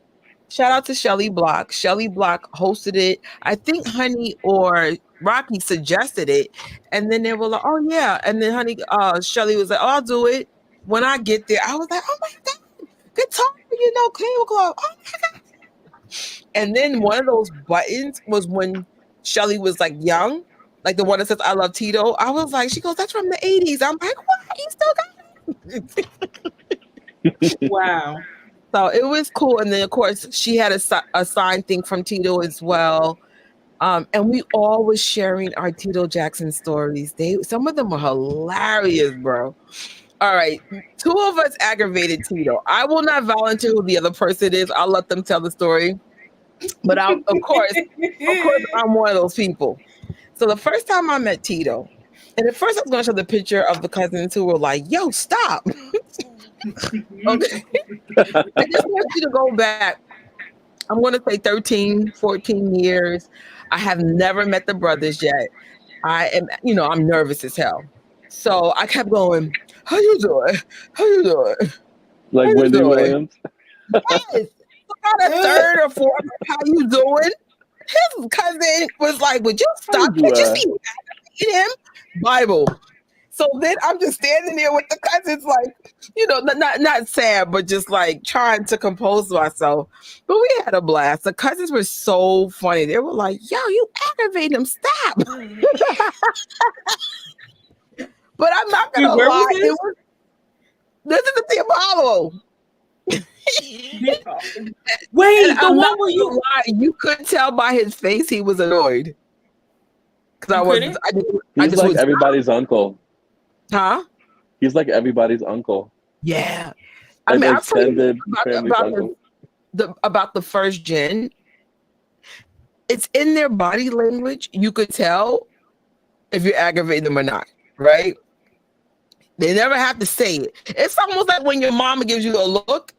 Shout out to Shelly Block. Shelly Block hosted it. I think Honey or Rocky suggested it, and then they were like, "Oh yeah," and then honey, Shelly was like, "Oh, I'll do it." When I get there, I was like, "Oh my god, guitar, cable club." Oh my god! And then one of those buttons was when Shelly was like young, like the one that says "I love Tito." I was like, she goes, "That's from the '80s." I'm like, "What? You still got it?" Wow. So it was cool, and then of course she had a signed thing from Tito as well. And we all was sharing our Tito Jackson stories. Some of them were hilarious, bro. All right, two of us aggravated Tito. I will not volunteer who the other person is. I'll let them tell the story. But of course, I'm one of those people. So the first time I met Tito, and at first I was going to show the picture of the cousins who were like, "Yo, stop." Okay. I just want you to go back. I'm going to say 13, 14 years. I have never met the brothers yet. I am, I'm nervous as hell. So I kept going, "How you doing? How you doing? Like How you Wendy doing?" Williams. Yes. About a third or fourth, "How you doing?" His cousin was like, "Would you stop? Can't you see me him?" Bible. So then I'm just standing there with the cousins, like, not sad, but just like trying to compose myself. But we had a blast. The cousins were so funny. They were like, "Yo, you aggravate him. Stop." But I'm not gonna Where lie. was This is the Apollo. Wait, And the I'm one not where gonna lie, you could tell by his face he was annoyed. Because I was, I He's just like was, everybody's uncle. huh? He's like everybody's uncle. Yeah. I Like mean, the I'll tell you extended family's uncle. about the first gen. It's in their body language. You could tell if you aggravate them or not, right? They never have to say it. It's almost like when your mama gives you a look.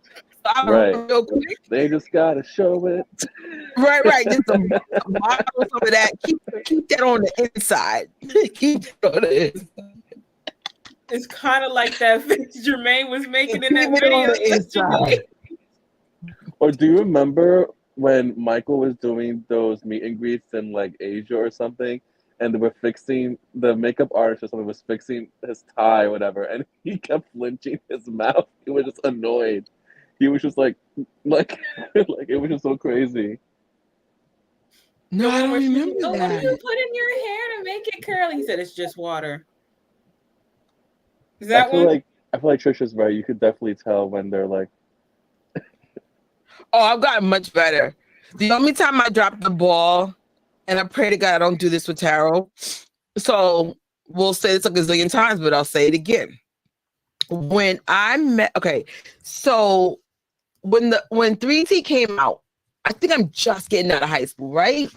Right. Real quick. They just gotta show it. Right. Just a bottle some of that. Keep that on the inside. Keep that on the inside. It's kind of like that face Jermaine was making in that Keep it on video the yesterday. Or do you remember when Michael was doing those meet and greets in like Asia or something, and they were fixing the makeup artist or something was fixing his tie or whatever, and he kept flinching his mouth. He was just annoyed. He was just like like it was just so crazy. No, I don't remember "Oh, what do that. you put in your hair to make it curly?" He said, "It's just water." Is that I feel one? like Trisha's right. You could definitely tell when they're like, Oh, I've gotten much better. The only time I dropped the ball, and I pray to God I don't do this with Tarot. So we'll say this a gazillion times, but I'll say it again. When I met, okay, so when 3T came out, I think I'm just getting out of high school, right?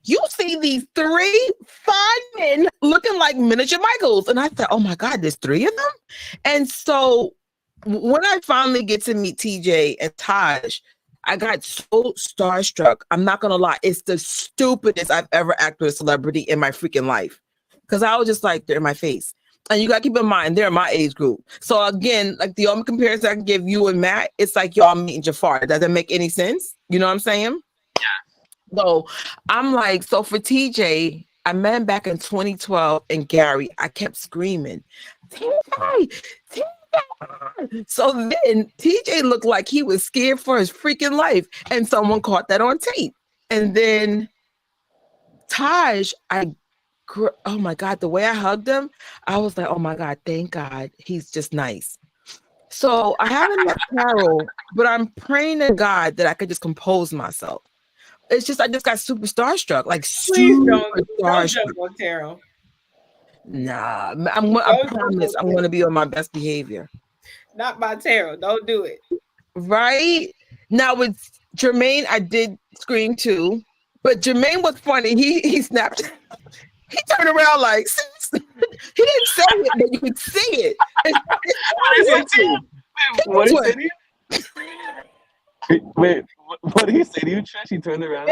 You see these three fine men looking like miniature Michaels. And I thought, oh my God, there's three of them? And so when I finally get to meet TJ and Taj, I got so starstruck. I'm not going to lie. It's the stupidest I've ever acted with a celebrity in my freaking life. Because I was just like, they're in my face. And you got to keep in mind, they're my age group. So again, like the only comparison I can give you and Matt, it's like y'all meeting Jafar. Does that make any sense? You know what I'm saying? So I'm like, so for TJ, I met him back in 2012 and Gary, I kept screaming, TJ, TJ. So then TJ looked like he was scared for his freaking life. And someone caught that on tape. And then Taj, oh my God, the way I hugged him, I was like, oh my God, thank God. He's just nice. So I haven't met Carol, but I'm praying to God that I could just compose myself. It's just I just got super starstruck, like Please super don't starstruck. jump on Tarot. Nah, I promise I'm going to be on my best behavior. Not by Tarot. Don't do it. Right now with Jermaine, I did scream too, but Jermaine was funny. He snapped. He turned around like sis. He didn't say it, but you could see it. what did he say to you? What did he say to you? Wait, what did he say to you, Trish? He turned around.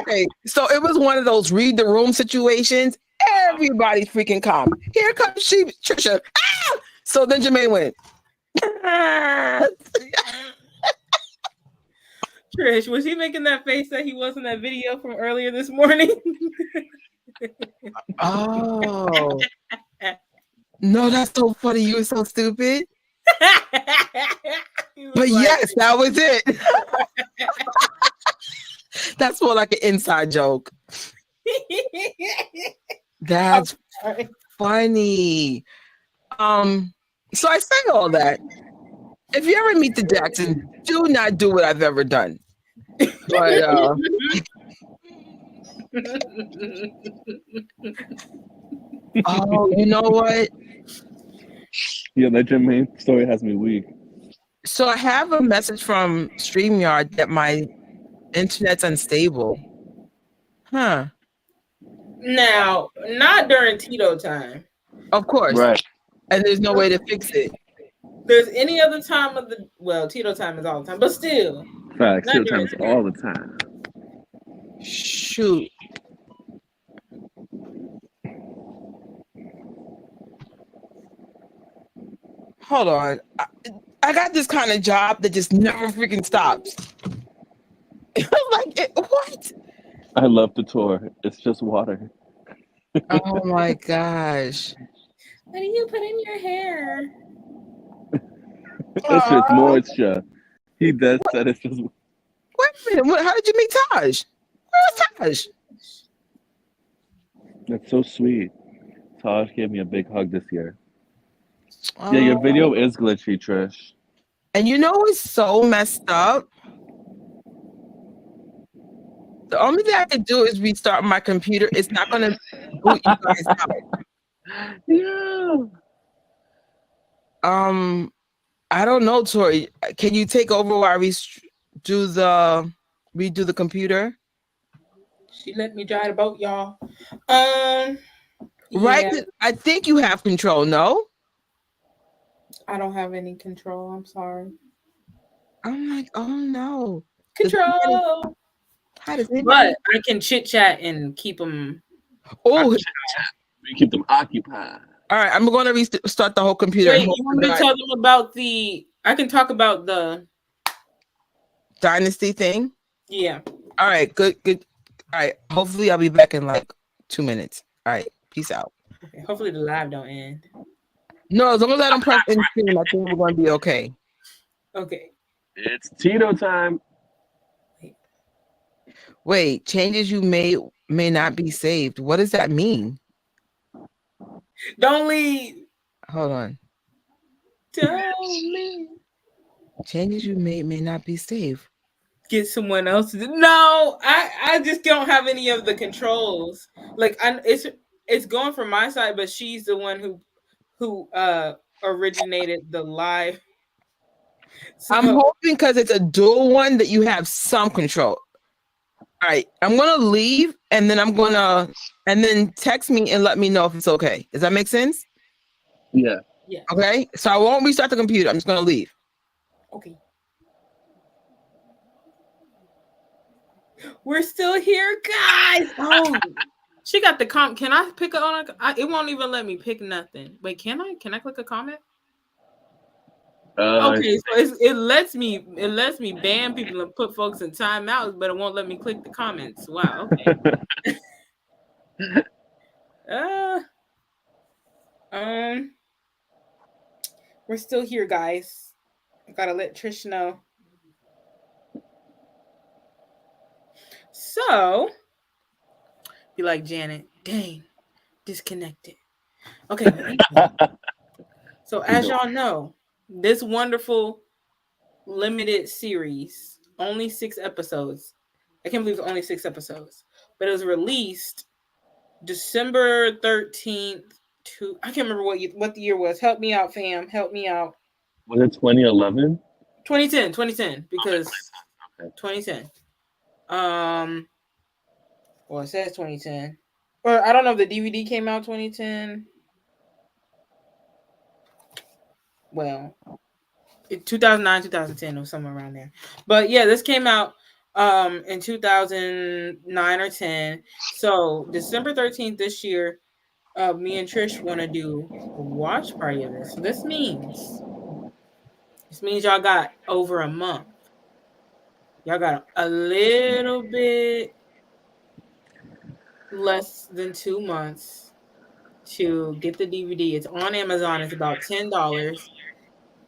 Okay, so it was one of those read the room situations. Everybody's freaking calm. Here comes Trisha. Ah! So then Jermaine went. Trish, was he making that face that he was in that video from earlier this morning? Oh. No, that's so funny. You were so stupid. But yes, that was it. That's more like an inside joke. That's funny. So I say all that. If you ever meet the Jackson, do not do what I've ever done. But oh, you know what? Yeah, that Jermaine story has me weak. So I have a message from StreamYard that my internet's unstable. Huh. Now, not during Tito time. Of course. Right. And there's no way to fix it. There's any other time of the Tito time is all the time, but still. Facts. Tito time is all the time. Shoot. Hold on. I got this kind of job that just never freaking stops. What? I love the tour. It's just water. Oh my gosh. What do you put in your hair? It's just moisture. He does said it's just. Wait a minute. How did you meet Taj? Where was Taj? That's so sweet. Taj gave me a big hug this year. Yeah, your video is glitchy, Trish. And you know what's so messed up? The only thing I can do is restart my computer. It's not going to boot you guys out. Yeah. I don't know, Tori. Can you take over while I redo the computer? She let me drive the boat, y'all. Right? Yeah. I think you have control, no? I don't have any control. I'm sorry. I'm like, oh no. Control. How does it? But I can chit chat and keep them. Oh, We keep them occupied. all right. I'm going to restart the whole computer. Wait, you want me to tell them about the? I can talk about the Dynasty thing. Yeah. All right. Good. All right. Hopefully, I'll be back in like 2 minutes. All right. Peace out. Okay. Hopefully, the live don't end. No, as long as I don't press end screen, I think we're going to be okay. Okay. It's Tito time. Wait, changes you made may not be saved. What does that mean? Don't leave. Hold on. Don't leave. Changes you made may not be saved. Get someone else to do. No, I just don't have any of the controls. Like it's going from my side, but she's the one who originated the live. So, I'm hoping because it's a dual one that you have some control. All right, I'm gonna leave and then text me and let me know if it's okay. Does that make sense? Yeah. Yeah. Okay, so I won't restart the computer. I'm just gonna leave. Okay. We're still here, guys. Oh, she got the comment. Can I pick on it won't even let me pick nothing. Wait, can I? Can I click a comment? Okay, so it lets me ban people and put folks in timeouts, but it won't let me click the comments. Wow. Okay. We're still here, guys. I gotta let Trish know. So, be like Janet. Dang, disconnected. Okay. So as y'all know, this wonderful limited series, only 6 episodes. I can't believe it's only 6 episodes, but it was released December 13th. I can't remember what the year was. Help me out, fam. Help me out. Was it 2011? 2010, because 2010. Well, it says 2010. Or I don't know if the DVD came out 2010. Well, 2009, 2010 or somewhere around there. But yeah, this came out in 2009 or 10. So December 13th this year, me and Trish want to do a watch party of this. So this means y'all got over a month Y'all got a little bit less than 2 months to get the DVD. It's on Amazon. It's about $10.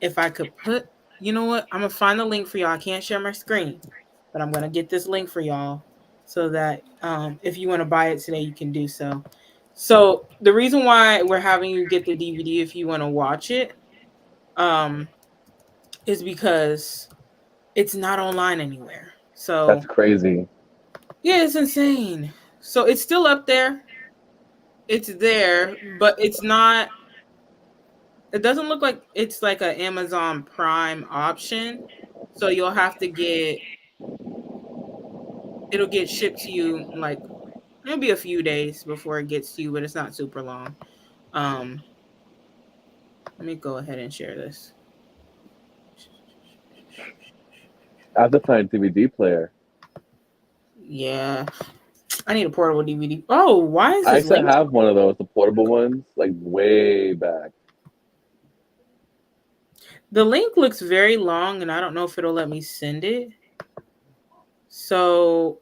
If I could put, you know what? I'm gonna find the link for y'all. I can't share my screen, but I'm gonna get this link for y'all so that if you want to buy it today, you can do so. So the reason why we're having you get the DVD if you want to watch it, um, is because it's not online anywhere. That's So crazy. yeah, it's insane. So it's still up there. It's there, but it's not. It doesn't look like it's like an Amazon Prime option. So you'll have to get. It'll get shipped to you like maybe a few days before it gets to you, but it's not super long. Um, Let me go ahead and share this. I have to find a DVD player. Yeah, I need a portable DVD. Oh, why is I this used to link? have one of those, the portable ones, like way back. The link looks very long, and I don't know if it'll let me send it. So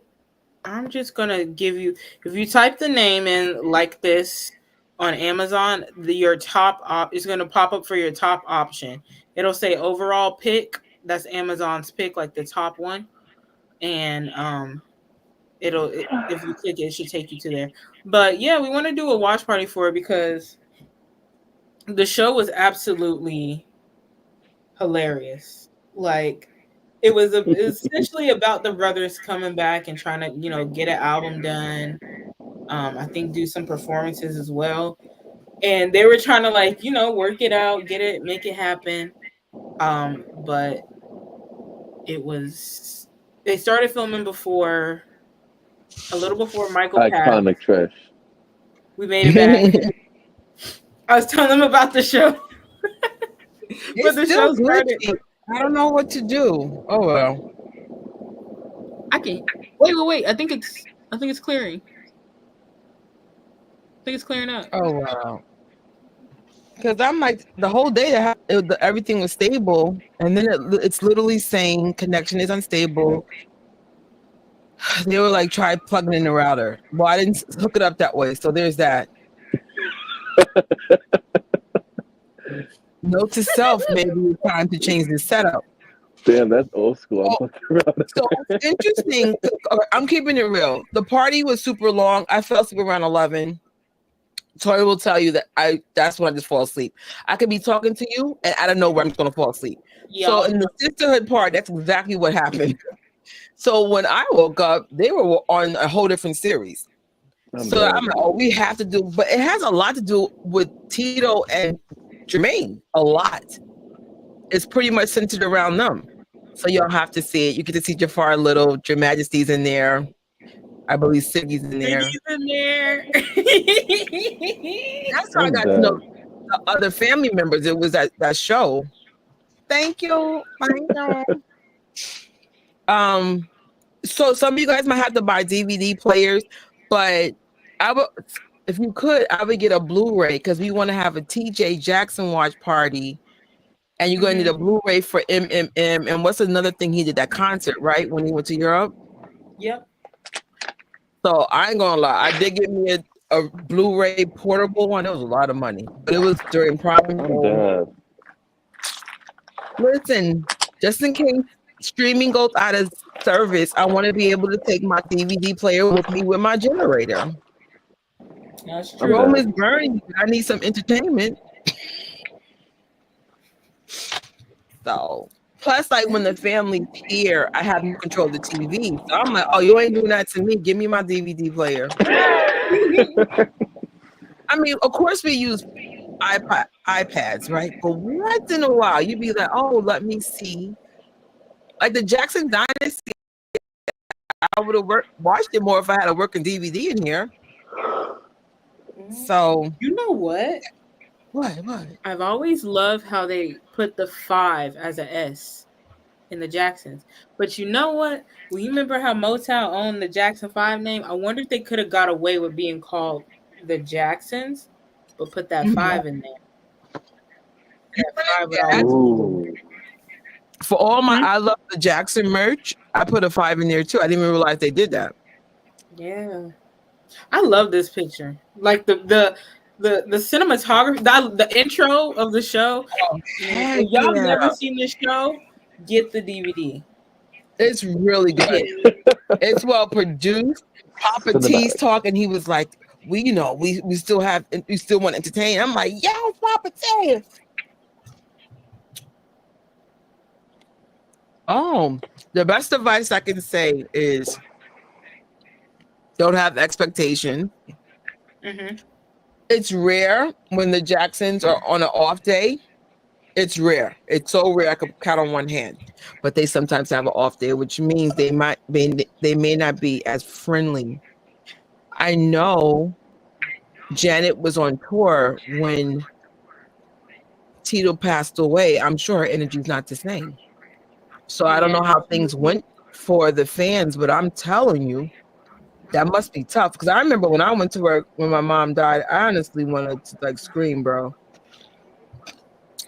I'm just gonna give you. If you type the name in like this on Amazon, your top is gonna pop up for your top option. It'll say overall pick. That's Amazon's pick, like the top one, and if you click it, it should take you to there. But yeah, we want to do a watch party for it because the show was absolutely hilarious. Like it was essentially about the brothers coming back and trying to, get an album done. I think do some performances as well. And they were trying to work it out, get it, make it happen. But it was they started filming a little before Michael passed. Iconic Trish. We made it back. I was telling them about the show, but It's the still show started. glitchy. I don't know what to do. Oh well. I can wait. I think it's clearing. I think it's clearing up. Oh wow. Because I'm like the whole day everything was stable, and then it's literally saying connection is unstable. They were like try plugging in the router. Well, I didn't hook it up that way, so there's that. Note to self: maybe it's time to change the setup. Damn, that's old school. I'm fucking around. So it's interesting. I'm keeping it real. The party was super long. I fell asleep around 11. Tori will tell you that that's when I just fall asleep. I could be talking to you and I don't know where I'm just gonna fall asleep. Yeah. So in the sisterhood part, that's exactly what happened. So when I woke up, they were on a whole different series. I'm like, oh, we have to do, but it has a lot to do with Tito and Jermaine. A lot. It's pretty much centered around them. So y'all have to see it. You get to see Jafar Little, Your Majesty's in there. I believe Siggy's in there. Siggy's in there. That's how I got to know the other family members. It was that show. Thank you. So some of you guys might have to buy DVD players, but if you could, I would get a Blu-ray because we want to have a TJ Jackson watch party. And you're going to need a Blu-ray for MMM. And what's another thing he did? That concert, right? When he went to Europe? Yep. So I ain't gonna lie. I did get me a Blu-ray portable one. It was a lot of money. But it was during Prime. Listen, just in case streaming goes out of service, I want to be able to take my DVD player with me with my generator. That's true. Rome is burning. I need some entertainment. So, plus, like when the family's here, I have no control of the TV. So I'm like, oh, you ain't doing that to me. Give me my DVD player. I mean, of course, we use iPads, right? But once in a while, you'd be like, oh, let me see. Like the Jackson Dynasty, I would have watched it more if I had a working DVD in here. So, you know what? What? I've always loved how they put the 5 as an S in the Jacksons. But you know what? Well, you remember how Motown owned the Jackson 5 name? I wonder if they could have got away with being called the Jacksons, but put that 5 in there. That 5 for all my I love the Jackson merch, I put a 5 in there too. I didn't even realize they did that. Yeah. I love this picture. Like the cinematography, the intro of the show. Oh, heck If y'all yeah. never seen this show, get the DVD. It's really good. Get it. It's well produced. Papa T's Cinematic. talking. He was like, we still have, we still want to entertain. I'm like, yo, Papa T. Oh, the best advice I can say is don't have expectation. Mm-hmm. It's rare when the Jacksons are on an off day. It's rare. It's so rare I could count on one hand. But they sometimes have an off day, which means they may not be as friendly. I know Janet was on tour when Tito passed away. I'm sure her energy's not the same. So I don't know how things went for the fans, but I'm telling you, that must be tough. Because I remember when I went to work when my mom died, I honestly wanted to like scream, bro.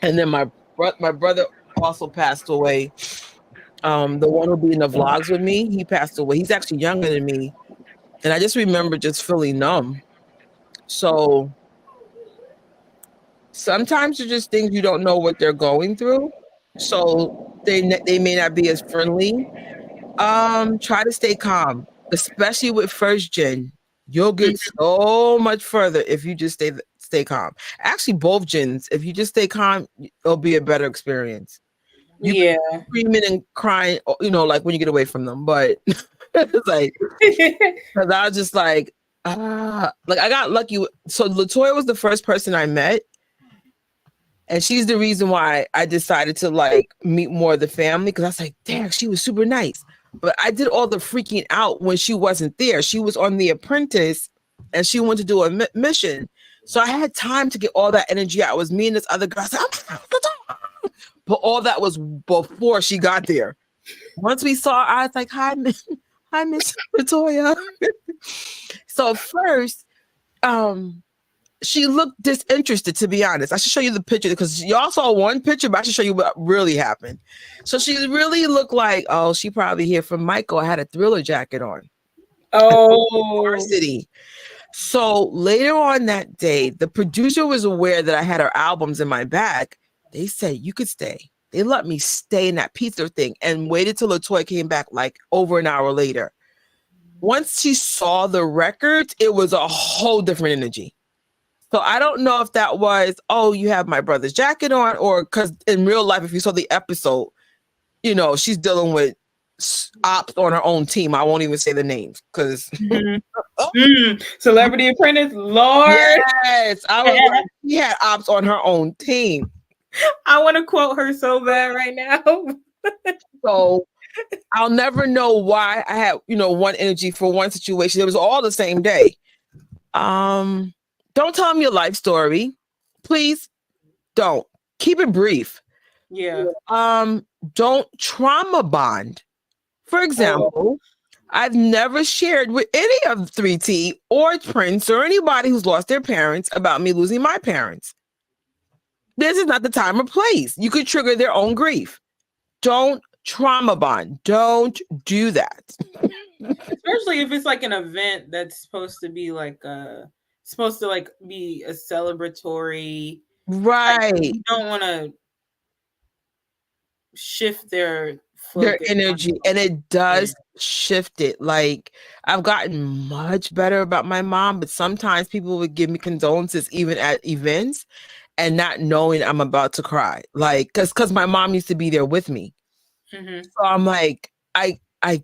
And then my brother also passed away. The one who'll be in the vlogs with me, he passed away. He's actually younger than me. And I just remember just feeling numb. So sometimes it's just things you don't know what they're going through. So they may not be as friendly. Try to stay calm, especially with first gen. You'll get so much further if you just stay calm. Actually, both gens, if you just stay calm, it'll be a better experience. You can Yeah. screaming and crying, like when you get away from them, but it's like because I was just like I got lucky. So Latoya was the first person I met. And she's the reason why I decided to like meet more of the family because I was like, damn, she was super nice. But I did all the freaking out when she wasn't there. She was on The Apprentice and she went to do a mission. So I had time to get all that energy out. It was me and this other girl. I was like, but all that was before she got there. Once we saw her, I was like, hi, Miss Latoya. So first, she looked disinterested, to be honest. I should show you the picture because y'all saw one picture, but I should show you what really happened. So she really looked like, oh, she probably here from Michael. I had a Thriller jacket on. Oh. Varsity. So later on that day, the producer was aware that I had her albums in my bag. They said, you could stay. They let me stay in that pizza thing and waited till Latoya came back like over an hour later. Once she saw the records, it was a whole different energy. So I don't know if that was, oh, you have my brother's jacket on, or because in real life, if you saw the episode, she's dealing with ops on her own team. I won't even say the names because Celebrity Apprentice, Lord. yes, I was like, she had ops on her own team. I want to quote her so bad right now. So I'll never know why I had, one energy for one situation. It was all the same day. Don't tell them your life story. Please don't. Keep it brief. Yeah. Don't trauma bond. For example, I've never shared with any of 3T or Prince or anybody who's lost their parents about me losing my parents. This is not the time or place. You could trigger their own grief. Don't trauma bond. Don't do that. Especially if it's like an event that's supposed to be like be a celebratory. Right. Like, you don't want to shift their energy, and it does shift it. Like I've gotten much better about my mom, but sometimes people would give me condolences even at events and not knowing I'm about to cry, like because my mom used to be there with me. So I'm like, I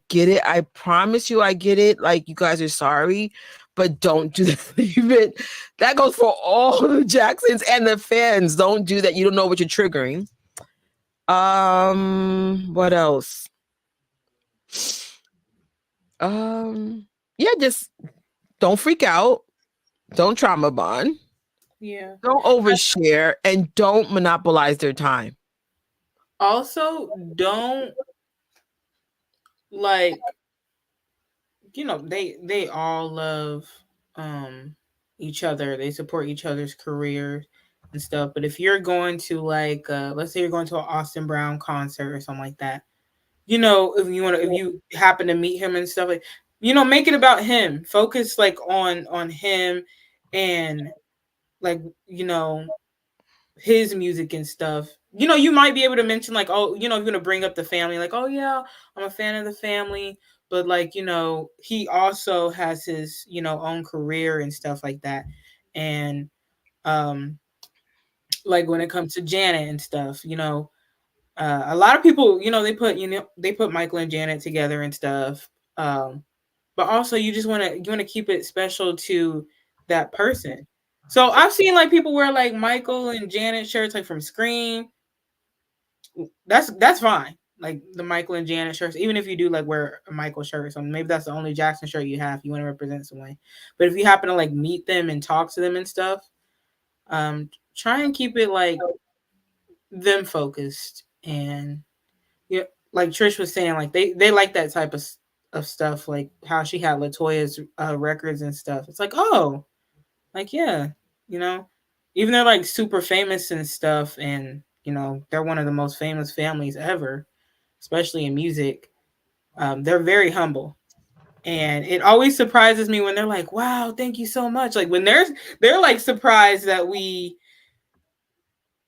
get it. I promise you I get it. Like, you guys are sorry, but don't do that. Even that goes for all the Jacksons and the fans. Don't do that. You don't know what you're triggering. What else? Yeah, just don't freak out. Don't trauma bond. Yeah. Don't overshare and don't monopolize their time. Also, don't like they all love each other. They support each other's careers and stuff. But if you're going to like let's say you're going to an Austin Brown concert or something like that, you know, if you happen to meet him and stuff, like, you know, make it about him. Focus like on him, and like, you know, his music and stuff. You know, you might be able to mention like, oh, you know, you're gonna bring up the family, like, oh yeah, I'm a fan of the family, but like, you know, he also has his, you know, own career and stuff like that. And um like when it comes to Janet and stuff, you know, a lot of people, you know, they put Michael and Janet together and stuff. But also you want to keep it special to that person. So I've seen like people wear like Michael and Janet shirts like from Scream. That's fine. Like the Michael and Janet shirts, even if you do like wear a Michael shirt or something, maybe that's the only Jackson shirt you have. You want to represent someone, but if you happen to like meet them and talk to them and stuff, try and keep it like them focused. And yeah, like Trish was saying, like they like that type of stuff, like how she had Latoya's records and stuff. It's like, oh, like yeah, you know, even they're like super famous and stuff, and you know they're one of the most famous families ever, especially in music. They're very humble, and it always surprises me when they're like, "Wow, thank you so much." Like when they're like surprised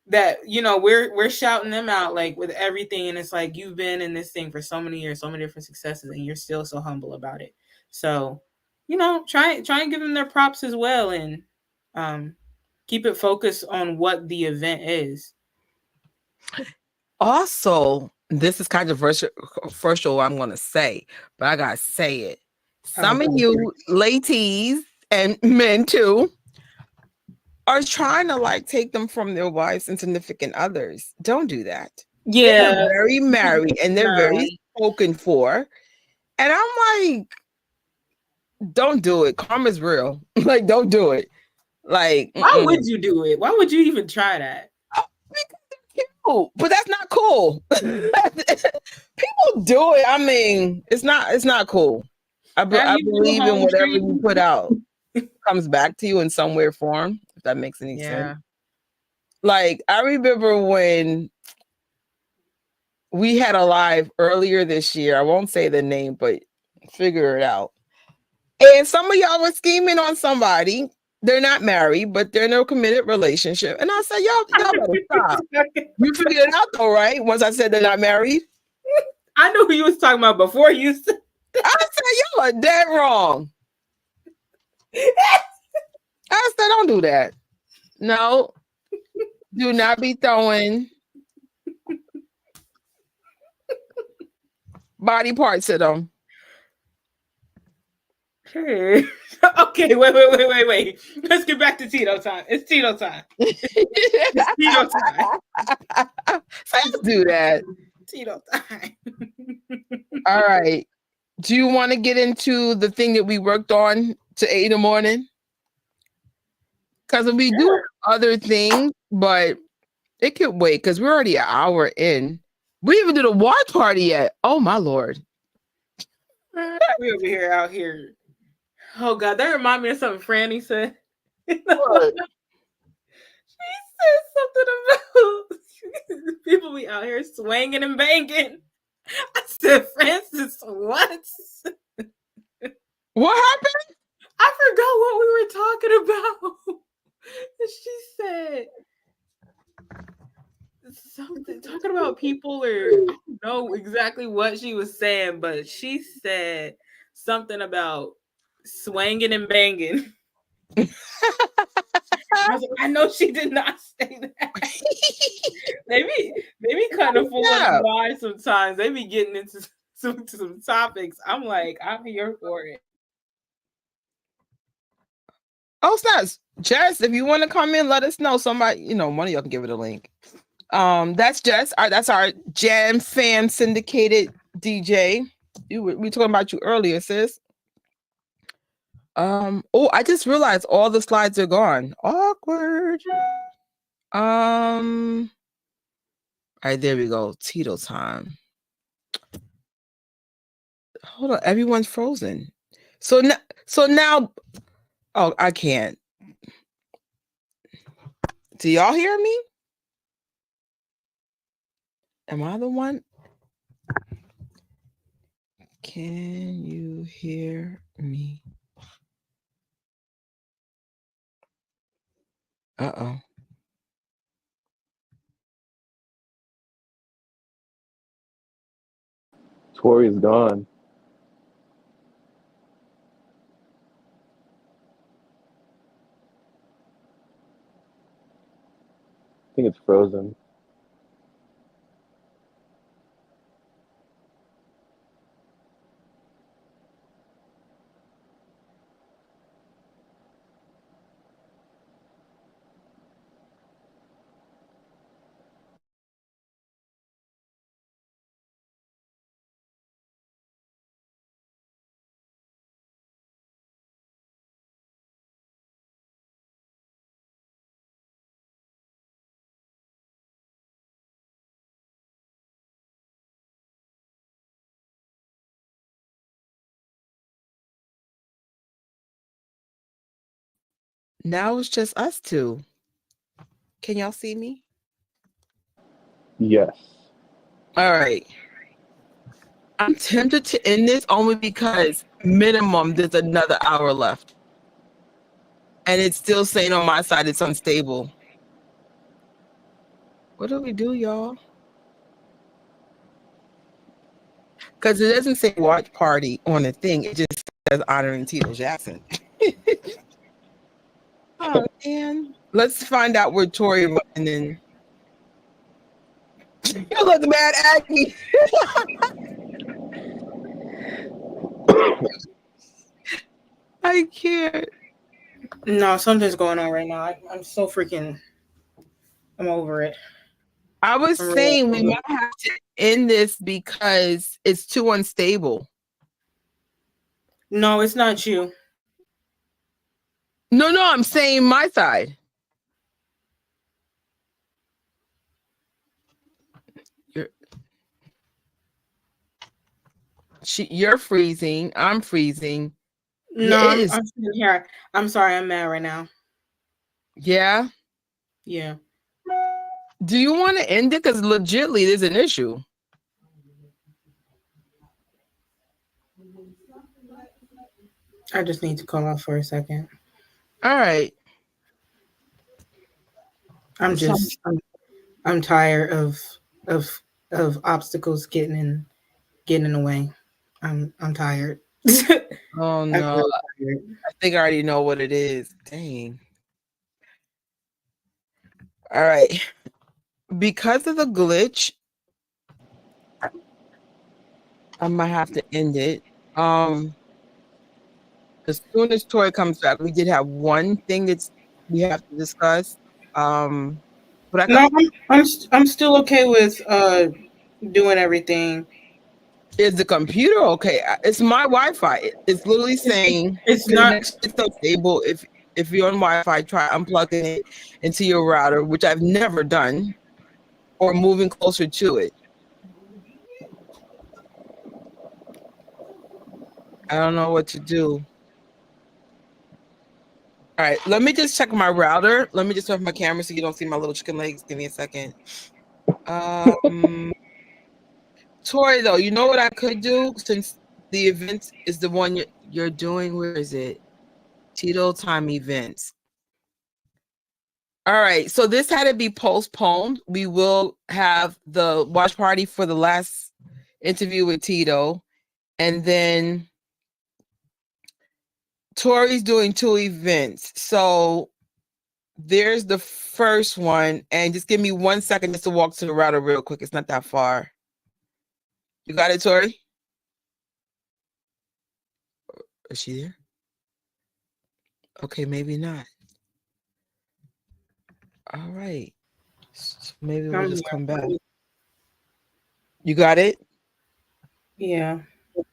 that you know we're shouting them out like with everything, and it's like you've been in this thing for so many years, so many different successes, and you're still so humble about it. So, you know, try and give them their props as well, and um keep it focused on what the event is. Also, this is controversial, I'm going to say, but I got to say it. Some of you ladies and men too are trying to like take them from their wives and significant others. Don't do that. Yeah. They're very married and they're very spoken for. And I'm like, don't do it. Karma's real. Like, don't do it. Like, why would you do it? Why would you even try that? Oh, but that's not cool. People do it. I mean, it's not cool. I believe in whatever you put out comes back to you in some way or form, if that makes any sense. Like, I remember when we had a live earlier this year. I won't say the name, but figure it out. And some of y'all were scheming on somebody. They're not married, but they're in a committed relationship. And I said, y'all better stop. You figured it out though, right? Once I said they're not married. I knew who you was talking about before you said that. I said, y'all are dead wrong. I said, don't do that. No. Do not be throwing body parts at them. Hey. Okay, wait. Let's get back to Tito time. It's Tito time. It's Tito time. Let's do that. Tito time. All right. Do you want to get into the thing that we worked on to 8 in the morning? Because we do other things, but it could wait because we're already an hour in. We even did a watch party yet. Oh my Lord. We over here out here. Oh God, that remind me of something Franny said. What? She said something about people be out here swinging and banging. I said, Francis, what? What happened? I forgot what we were talking about. She said something talking about people, or I don't know exactly what she was saying, but she said something about swanging and banging. I know she did not say that. Maybe kind of full of mind sometimes. They be getting into some topics. I'm like, I'm here for it. Oh, snaps. Jess, if you want to come in, let us know. Somebody, one of y'all can give it a link. That's Jess. That's our Jam Fam syndicated DJ. We talking about you earlier, sis. Oh, I just realized all the slides are gone. Awkward. All right, there we go. Tito time. Hold on, everyone's frozen. So now, oh, I can't. Do y'all hear me? Am I the one? Can you hear me? Uh-oh. Tori's gone. I think it's frozen. Now it's just us two. Can y'all see me? Yes. All right. I'm tempted to end this only because minimum there's another hour left. And it's still saying on my side it's unstable. What do we do, y'all? Because it doesn't say watch party on the thing. It just says honoring Tito Jackson. Oh, man. Let's find out where Tori went and then. You look mad at me. I can't. No, something's going on right now. I'm so freaking. I'm over it. I was I'm really saying we over might have to end this because it's too unstable. No, it's not you. No, I'm saying my side. You're freezing. I'm freezing. No, Yeah, it is. I'm sitting here. I'm sorry. I'm mad right now. Yeah. Yeah. Do you want to end it? Because legitly, there's an issue. I just need to call off for a second. All right. I'm tired of of obstacles getting in the way. I'm tired. Oh I'm no. really tired. I think I already know what it is. Dang. All right. Because of the glitch, I might have to end it. As soon as Tori comes back, we did have one thing that's we have to discuss. But I No, I'm still okay with doing everything. is the computer okay? It's my Wi-Fi. It's literally saying It's not. connection is unstable. If you're on Wi-Fi, try unplugging it into your router, which I've never done, or moving closer to it. I don't know what to do. All right, let me just check my router. Let me just off my camera so you don't see my little chicken legs. Give me a second. Tori, though, you know what I could do since the event is the one you're doing? Where is it? Tito Time Events. All right, so this had to be postponed. We will have the watch party for the last interview with Tito, and then Tori's doing 2 events. So there's the first one, and just give me 1 second just to walk to the router real quick. It's not that far. You got it, Tori? Is she there? Okay, maybe not. All right. So maybe we'll just come back. You got it? Yeah. All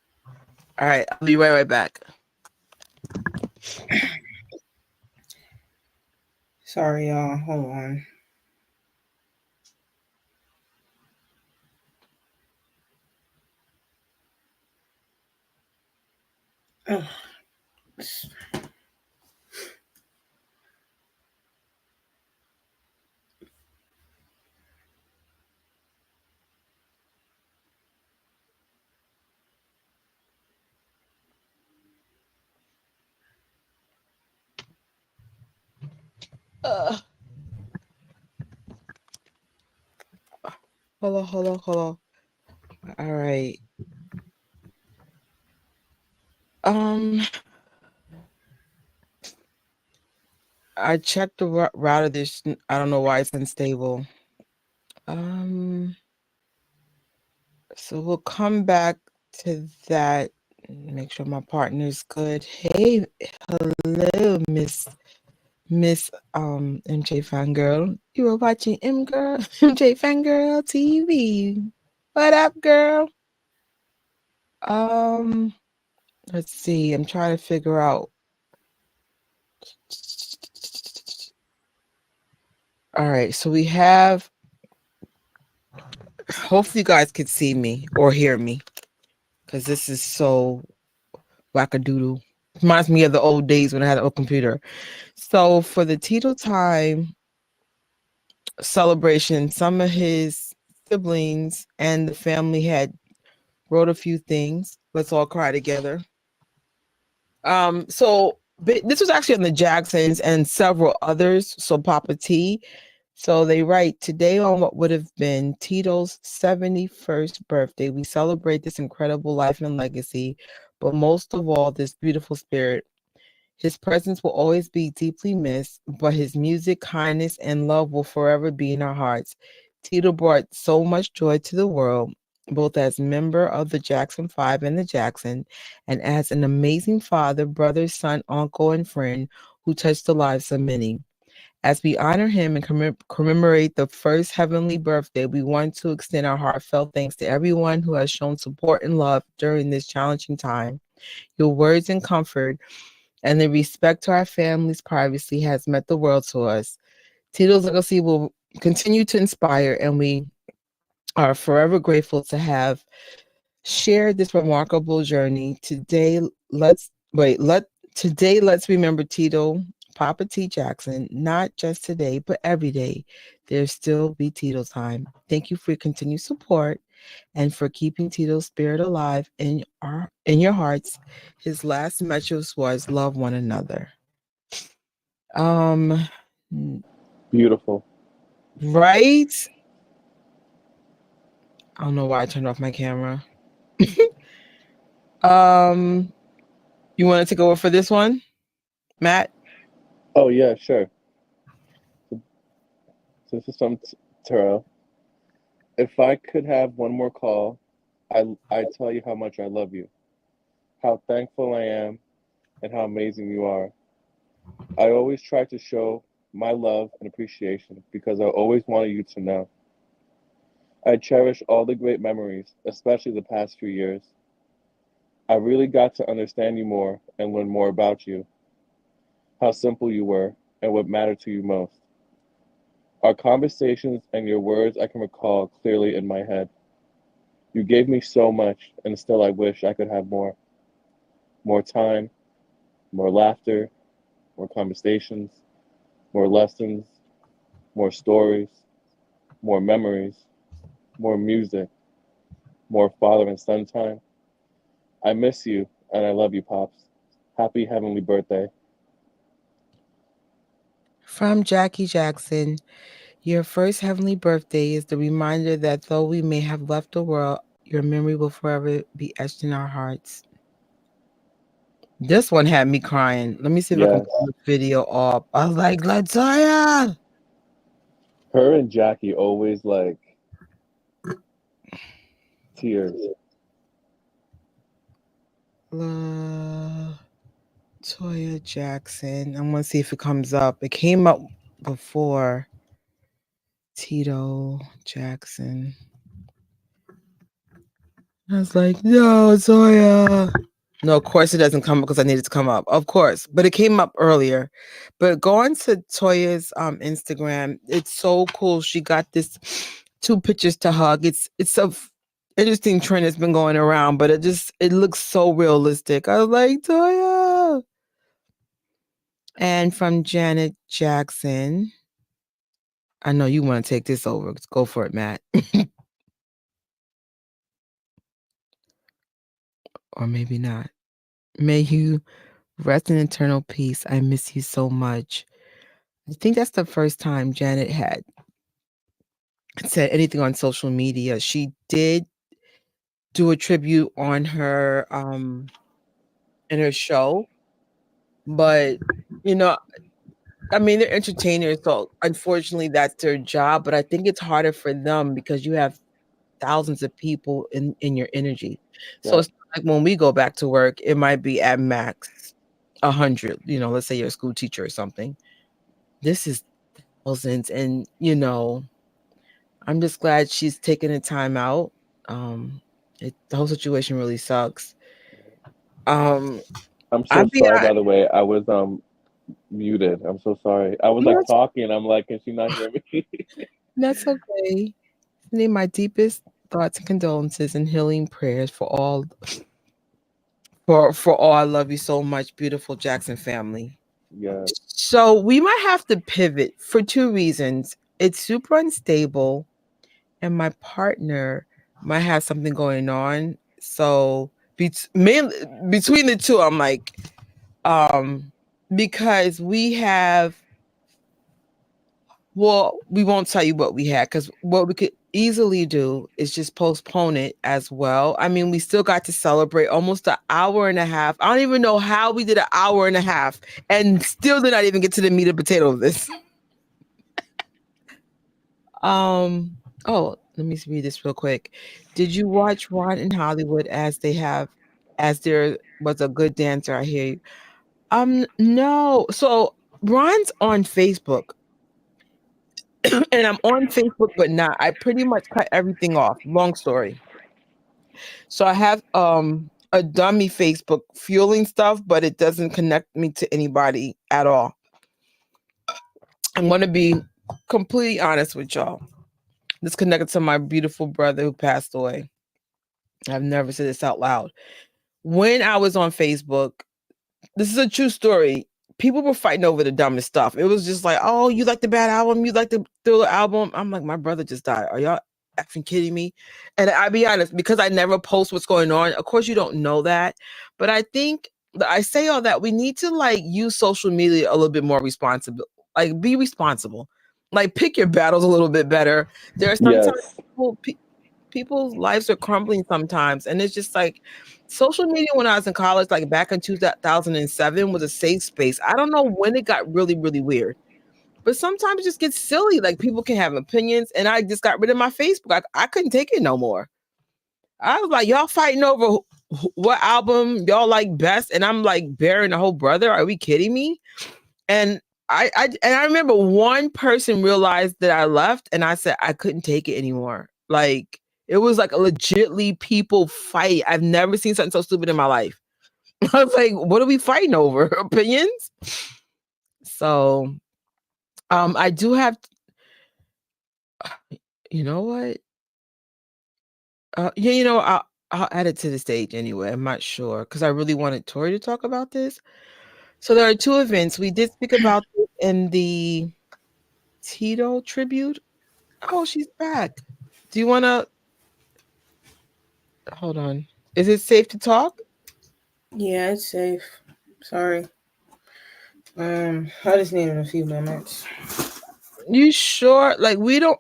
right, I'll be right back. Sorry, y'all. Hold on. Ugh. Uh, hold on, hold on, hold on. All right. Um, I checked the router. This I don't know why it's unstable. Um, so we'll come back to that. Make sure my partner's good. Hey, hello, Miss MJ Fangirl. You were watching M Girl MJ Fangirl TV. What up, girl? Um, let's see. I'm trying to figure out. All right, so we have. Hopefully, you guys could see me or hear me because this is so wackadoodle. Reminds me of the old days when I had an old computer. So for the Tito time celebration, some of his siblings and the family had wrote a few things. Let's all cry together. So this was actually on the Jacksons and several others. So Papa T. So they write today on what would have been Tito's 71st birthday. We celebrate this incredible life and legacy, but most of all, this beautiful spirit. His presence will always be deeply missed, but his music, kindness, and love will forever be in our hearts. Tito brought so much joy to the world, both as member of the Jackson Five and the Jackson, and as an amazing father, brother, son, uncle, and friend who touched the lives of many. As we honor him and commemorate the first heavenly birthday, we want to extend our heartfelt thanks to everyone who has shown support and love during this challenging time. Your words and comfort and the respect to our family's privacy has meant the world to us. Tito's legacy will continue to inspire, and we are forever grateful to have shared this remarkable journey. Today let's remember Tito, Papa T Jackson, not just today, but every day. There's still be Tito time. Thank you for your continued support and for keeping Tito's spirit alive in your hearts. His last message was love one another. Um, Beautiful. right? I don't know why I turned off my camera. um, you want to take over for this one, Matt? Oh yeah, sure. So this is from Tara. If I could have one more call, I tell you how much I love you, how thankful I am, and how amazing you are. I always try to show my love and appreciation because I always wanted you to know. I cherish all the great memories, especially the past few years. I really got to understand you more and learn more about you, how simple you were, and what mattered to you most. Our conversations and your words I can recall clearly in my head. You gave me so much, and still I wish I could have more. More time, more laughter, more conversations, more lessons, more stories, more memories, more music, more father and son time. I miss you, and I love you, Pops. Happy heavenly birthday. From Jackie Jackson, your first heavenly birthday is the reminder that though we may have left the world, your memory will forever be etched in our hearts. This one had me crying. Let me see if I can Yes. pull the video up. I was like, Latoya! Her and Jackie always like tears. Latoya Jackson. I'm going to see if it comes up. It came up before Tito Jackson. I was like, no, Toya. No, of course it doesn't come up because I needed to come up. Of course. But it came up earlier. But go on to Toya's Instagram. It's so cool. She got this two pictures to hug. It's a interesting trend that's been going around, but it looks so realistic. I was like, Toya. And from Janet Jackson. I know you want to take this over. Go for it, Matt. Or maybe not. May you rest in eternal peace. I miss you so much. I think that's the first time Janet had said anything on social media. She did do a tribute on her in her show, but you know, I mean, they're entertainers, so unfortunately that's their job, but I think it's harder for them because you have thousands of people in your energy. So Yeah. it's like when we go back to work, it might be at max 100, let's say you're a school teacher or something. This is thousands, and I'm just glad she's taking the time out. Um, the whole situation really sucks. Um, I'm I'll so be sorry, by the way. I was muted. I'm so sorry. I was like that's talking. I'm like, can she not hear me? that's okay. Sending my deepest thoughts and condolences and healing prayers for all. I love you so much, beautiful Jackson family. Yeah. So we might have to pivot for two reasons. It's super unstable, and my partner might have something going on. So mainly, between the two, I'm like, because we have. Well, we won't tell you what we had because what we could easily do is just postpone it as well. I mean, we still got to celebrate almost an hour and a half. I don't even know how we did an hour and a half and still did not even get to the meat and potato of this. Oh, let me read this real quick. Did you watch Ron in Hollywood as there was a good dancer? I hear you. No. So Ron's on Facebook. And I'm on Facebook, but not. I pretty much cut everything off. Long story. So I have a dummy Facebook fueling stuff, but it doesn't connect me to anybody at all. I'm gonna be completely honest with y'all. This connected to my beautiful brother who passed away. I've never said this out loud. When I was on Facebook, this is a true story. People were fighting over the dumbest stuff. It was just like, oh, you like the bad album? You like the Thriller album? I'm like, my brother just died. Are y'all effing kidding me? And I'll be honest, because I never post what's going on. Of course, you don't know that. But I think I say all that we need to like use social media a little bit more responsible. Like, be responsible. Like, pick your battles a little bit better. There are sometimes Yes. people's lives are crumbling sometimes, and it's just like social media when I was in college, like back in 2007, was a safe space. I don't know when it got really, really weird, but sometimes it just gets silly. Like people can have opinions, and I just got rid of my Facebook. I couldn't take it no more. I was like, y'all fighting over what album y'all like best, and I'm like burying a whole brother. Are we kidding me? And I remember one person realized that I left, and I said I couldn't take it anymore. Like it was like a legitly people fight. I've never seen something so stupid in my life. I was like, what are we fighting over? Opinions? So I do have you know what? Yeah, I'll add it to the stage anyway. I'm not sure because I really wanted Tori to talk about this. So there are two events. We did speak about this in the Tito tribute. Oh, she's back. Do you want to hold on? Is it safe to talk? Yeah, it's safe. Sorry. I just needed a few minutes. You sure? Like we don't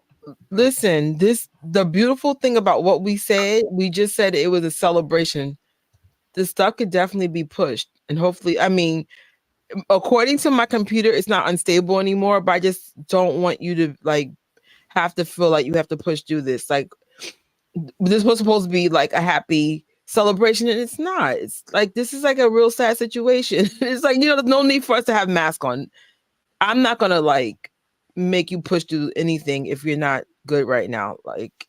listen. The beautiful thing about what we said, we just said it was a celebration. The stuff could definitely be pushed, and hopefully, I mean, according to my computer, it's not unstable anymore. But I just don't want you to like have to feel like you have to push through this. Like this was supposed to be like a happy celebration, and it's not. It's like this is like a real sad situation. It's like there's no need for us to have masks on. I'm not gonna like make you push through anything if you're not good right now. Like,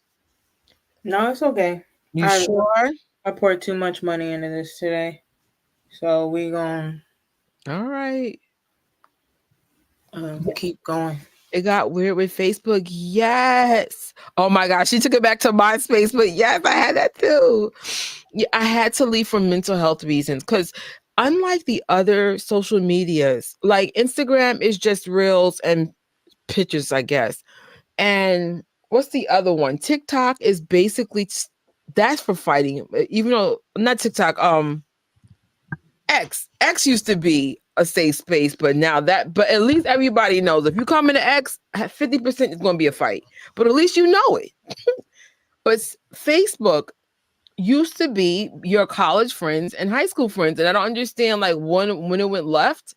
No, it's okay. you I sure? I poured too much money into this today, so we gonna All right. keep going. It got weird with Facebook. Yes. Oh my gosh, she took it back to MySpace, but yes, I had that too. Yeah, I had to leave for mental health reasons because unlike the other social medias, like Instagram is just reels and pictures, I guess. And what's the other one? TikTok is basically that's for fighting. Even though not TikTok, X used to be a safe space, but but at least everybody knows if you come into X, 50% is going to be a fight, but at least you know it. But Facebook used to be your college friends and high school friends, and I don't understand like when it went left.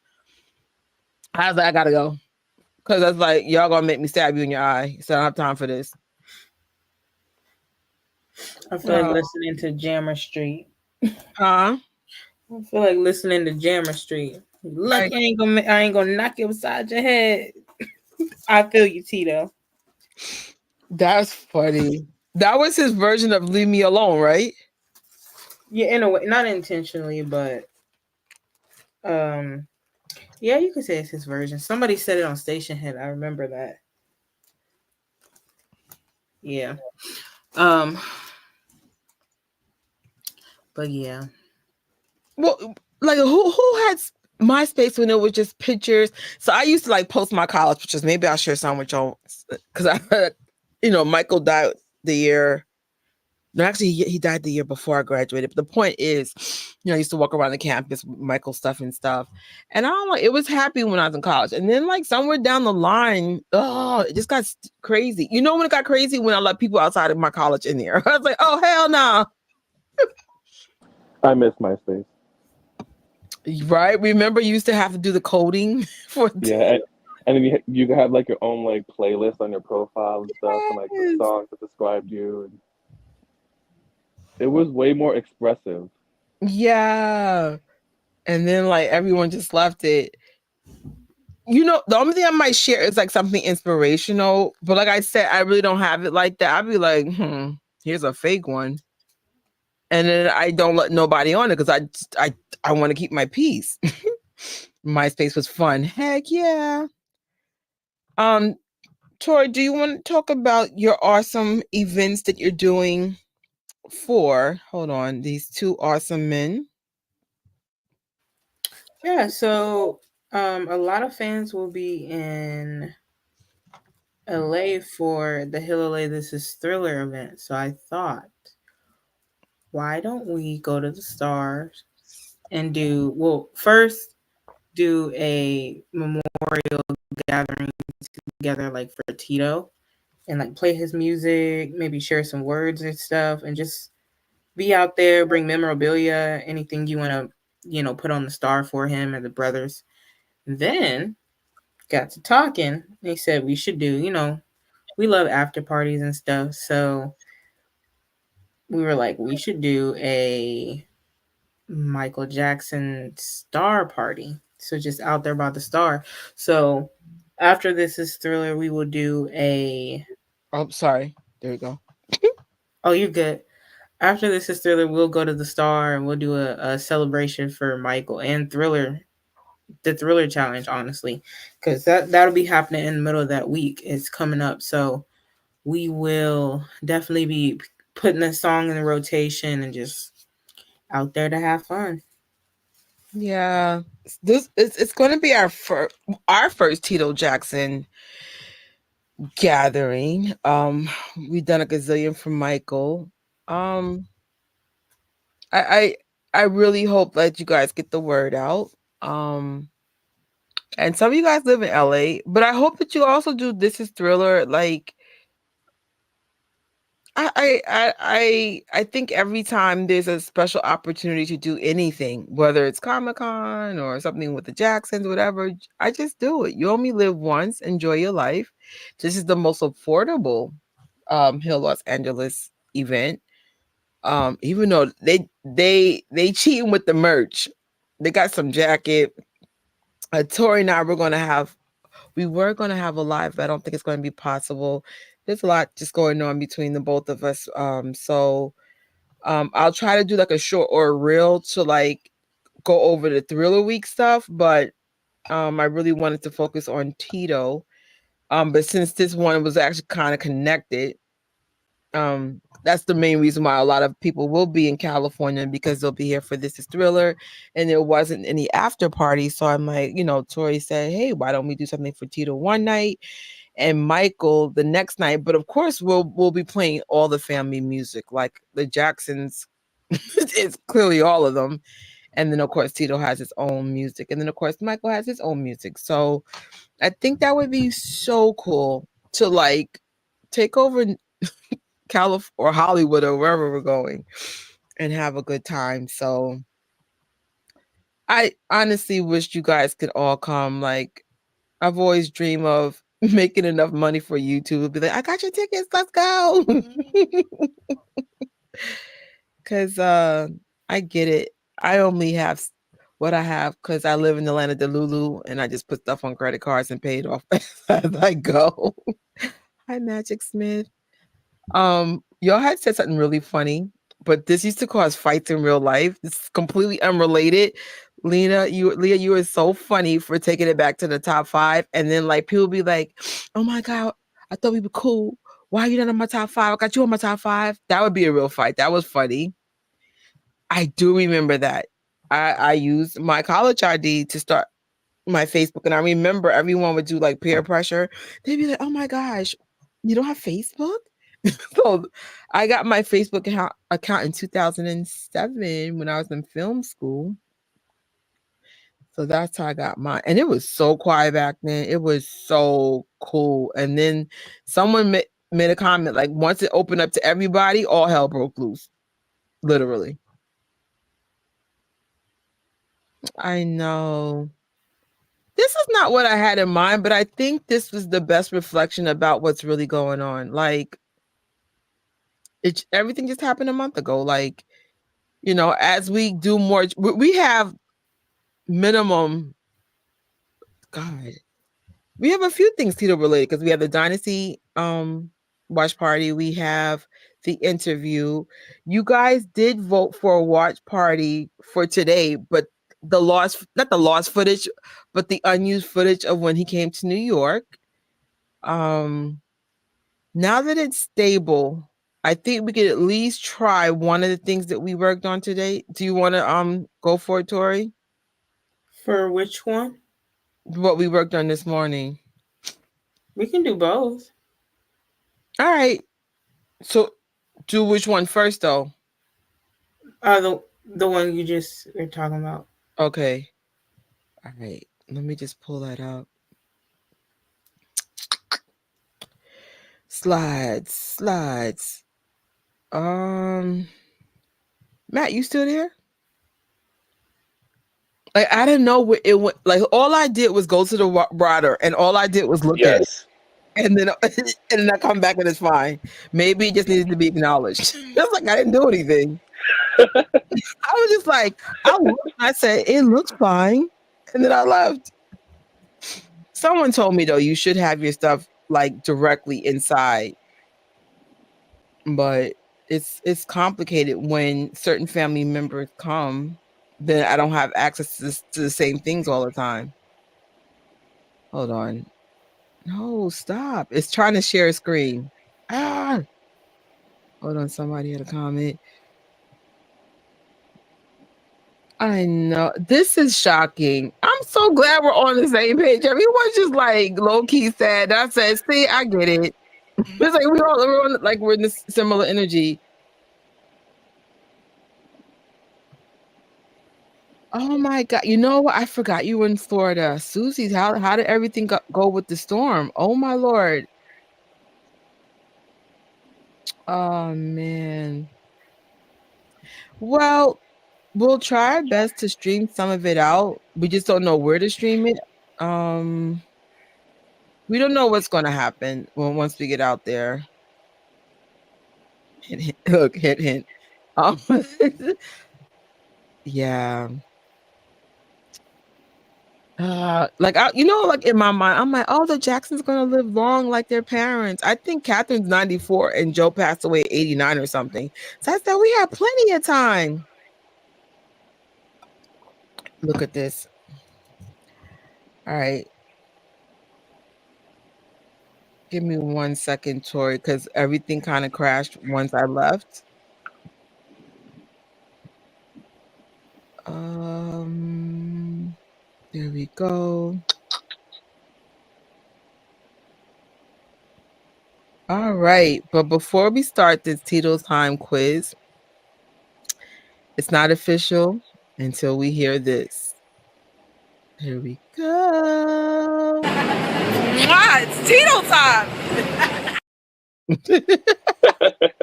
I was like, I gotta go because I was like, y'all gonna make me stab you in your eye, so I don't have time for this. I feel like listening to Jammer Street. Huh? I feel like listening to Jammer Street. Look, Right. I ain't gonna knock you upside your head. I feel you, Tito. That's funny. That was his version of "Leave Me Alone," right? Yeah, in a way, not intentionally, but yeah, you could say it's his version. Somebody said it on Station Head. I remember that. Yeah. Um, but yeah. Well, like who had MySpace when it was just pictures? So I used to like post my college pictures. Maybe I'll share some with y'all because I, Michael died the year. No, actually, he died the year before I graduated. But the point is, I used to walk around the campus with Michael stuff and stuff. And I don't know, it was happy when I was in college. And then, like, somewhere down the line, it just got crazy. You know when it got crazy? When I let people outside of my college in there. I was like, oh, hell no. I miss MySpace. Right? Remember, you used to have to do the coding for. Yeah, and then you have like your own like playlist on your profile and stuff, and like the songs that described you. And it was way more expressive. Yeah. And then like everyone just left it. The only thing I might share is like something inspirational. But like I said, I really don't have it like that. I'd be like, here's a fake one. And then I don't let nobody on it because I want to keep my peace. MySpace was fun. Heck yeah. Tori, do you want to talk about your awesome events that you're doing for these two awesome men? Yeah, so a lot of fans will be in LA for the Hill LA This Is Thriller event. So I thought, why don't we go to the stars and first do a memorial gathering together, like for Tito, and like play his music, maybe share some words and stuff, and just be out there, bring memorabilia, anything you want to, put on the star for him and the brothers. Then got to talking. They said we should do, we love after parties and stuff. So we were like, we should do a Michael Jackson star party. So just out there by the star. So after This Is Thriller, we will do a. Oh, sorry. There you go. Oh, you're good. After This Is Thriller, we'll go to the star and we'll do a celebration for Michael and Thriller, the Thriller challenge, honestly, because that'll be happening in the middle of that week. It's coming up, so we will definitely be putting the song in the rotation and just out there to have fun. Yeah, it's going to be our first Tito Jackson gathering. We've done a gazillion for Michael. I really hope that you guys get the word out. And some of you guys live in LA, but I hope that you also do This Is Thriller. Like, I think every time there's a special opportunity to do anything, whether it's Comic-Con or something with the Jacksons, whatever, I just do it. You only live once. Enjoy your life. This is the most affordable Hill Los Angeles event. Even though they cheating with the merch. They got some jacket. Tori and I were going to have a live, but I don't think it's going to be possible. There's a lot just going on between the both of us. So I'll try to do like a short or a reel to like go over the Thriller Week stuff, but I really wanted to focus on Tito. But since this one was actually kind of connected, that's the main reason why a lot of people will be in California, because they'll be here for This Is Thriller, and there wasn't any after party. So I'm like, Tori said, hey, why don't we do something for Tito one night and Michael the next night? But of course, we'll be playing all the family music, like the Jacksons. It's clearly all of them, And then of course Tito has his own music, and then of course Michael has his own music. So I think that would be so cool to like take over California or Hollywood or wherever we're going and have a good time. So I honestly wish you guys could all come. Like I've always dreamed of making enough money for YouTube. Be like, I got your tickets, let's go. Cause I get it. I only have what I have because I live in the land of Delulu and I just put stuff on credit cards and pay it off as I go. Hi, Magic Smith. Y'all had said something really funny, but this used to cause fights in real life. This is completely unrelated. Leah, you were so funny for taking it back to the top 5, and then like people be like, "Oh my god, I thought we were cool. Why are you not on my top 5? I got you on my top 5." That would be a real fight. That was funny. I do remember that. I used my college ID to start my Facebook, and I remember everyone would do like peer pressure. They'd be like, "Oh my gosh, you don't have Facebook?" So I got my Facebook account in 2007 when I was in film school. So that's how I got mine. And it was so quiet back then. It was so cool. And then someone made a comment like, once it opened up to everybody, all hell broke loose. Literally. I know. This is not what I had in mind, but I think this was the best reflection about what's really going on. Like, everything just happened a month ago. Like, as we do more, we have minimum, God, we have a few things Tito related because we have the Dynasty watch party. We have the interview. You guys did vote for a watch party for today, but not the lost footage, but the unused footage of when he came to New York. Now that it's stable, I think we could at least try one of the things that we worked on today. Do you want to go for it, Tori? For which one? What we worked on this morning. We can do both. All right. So do which one first though? The one you just were talking about. Okay. All right. Let me just pull that up. Slides. Matt, you still there? Like I didn't know where it went. Like all I did was go to the rider, and all I did was look at it, and then I come back and it's fine. Maybe it just needed to be acknowledged. It's like I didn't do anything. I was just like, I said it looks fine, and then I left. Someone told me though you should have your stuff like directly inside, but it's complicated when certain family members come. Then I don't have access to the same things all the time. Hold on. No, stop. It's trying to share a screen. Ah. Hold on. Somebody had a comment. I know. This is shocking. I'm so glad we're on the same page. Everyone's just like low-key sad. I said, see, I get it. It's like we're in this similar energy. Oh my God. You know what? I forgot you were in Florida. Susie's, how did everything go with the storm? Oh my Lord. Oh man. Well, we'll try our best to stream some of it out. We just don't know where to stream it. We don't know what's gonna happen once we get out there. Hint, hint. Look, hint, hint. Yeah. Like like in my mind, I'm like, oh, the Jacksons gonna live long like their parents. I think Catherine's 94 and Joe passed away at 89 or something. So I said we have plenty of time. Look at this. All right. Give me 1 second, Tori, because everything kind of crashed once I left. There we go. All right, but before we start this Tito's Time quiz, it's not official. until we hear this. Here we go. It's Tito time.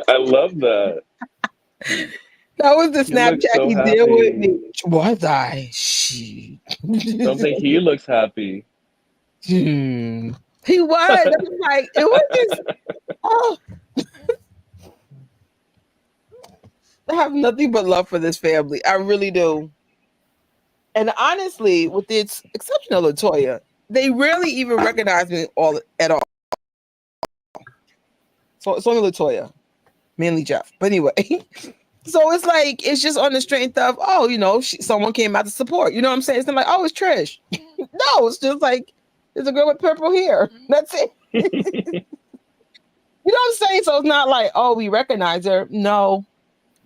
I love that. That was the You look Snapchat so he did with happy. me. Was I? She. Don't think he looks happy. He was. I was like, it was just. Oh, I have nothing but love for this family. I really do. And honestly, with the exception of Latoya, they rarely even recognize me at all. So it's only Latoya, mainly Jeff. But anyway, so it's like it's just on the strength of someone came out to support. You know what I'm saying? It's not like it's Trish. No, it's just like there's a girl with purple hair. That's it. You know what I'm saying? So it's not like we recognize her. No.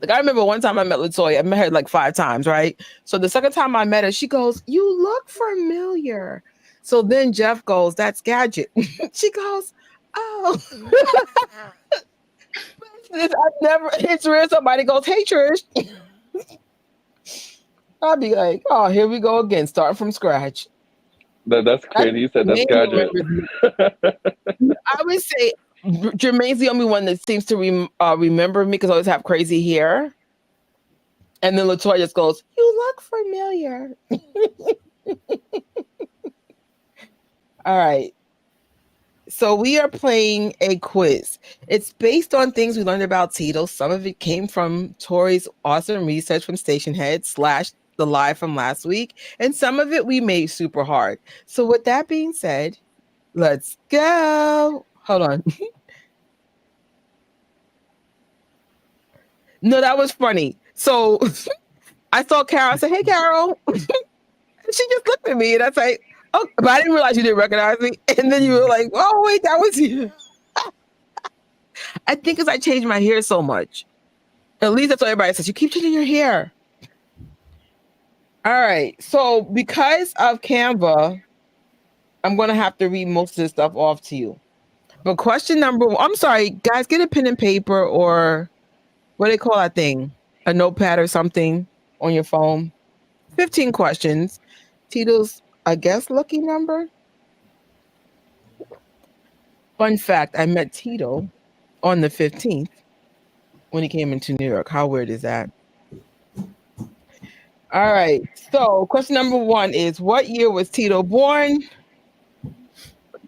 Like I remember one time I met Latoya. I met her like 5 times, right? So the second time I met her, she goes, "You look familiar." So then Jeff goes, "That's Gadget." She goes, "Oh." It's rare somebody goes, "Hey Trish." I'll be like, "Oh, here we go again, starting from scratch." That's crazy. You said that's Gadget. I would say Jermaine's the only one that seems to remember me because I always have crazy hair. And then Latoya just goes, "You look familiar." All right. So we are playing a quiz. It's based on things we learned about Tito. Some of it came from Tori's awesome research from Station Head / the live from last week. And some of it we made super hard. So with that being said, let's go. Hold on. No, that was funny. So I saw Carol. I said, "Hey, Carol." She just looked at me and I was like, "Oh," but I didn't realize you didn't recognize me. And then you were like, "Oh, wait, that was you." I think because I changed my hair so much. At least that's what everybody says. You keep changing your hair. All right. So because of Canva, I'm going to have to read most of this stuff off to you. But question number 1, I'm sorry, guys, get a pen and paper or what do they call that thing? A notepad or something on your phone. 15 questions. Tito's, I guess, lucky number. Fun fact, I met Tito on the 15th when he came into New York. How weird is that? All right. So question number 1 is, what year was Tito born?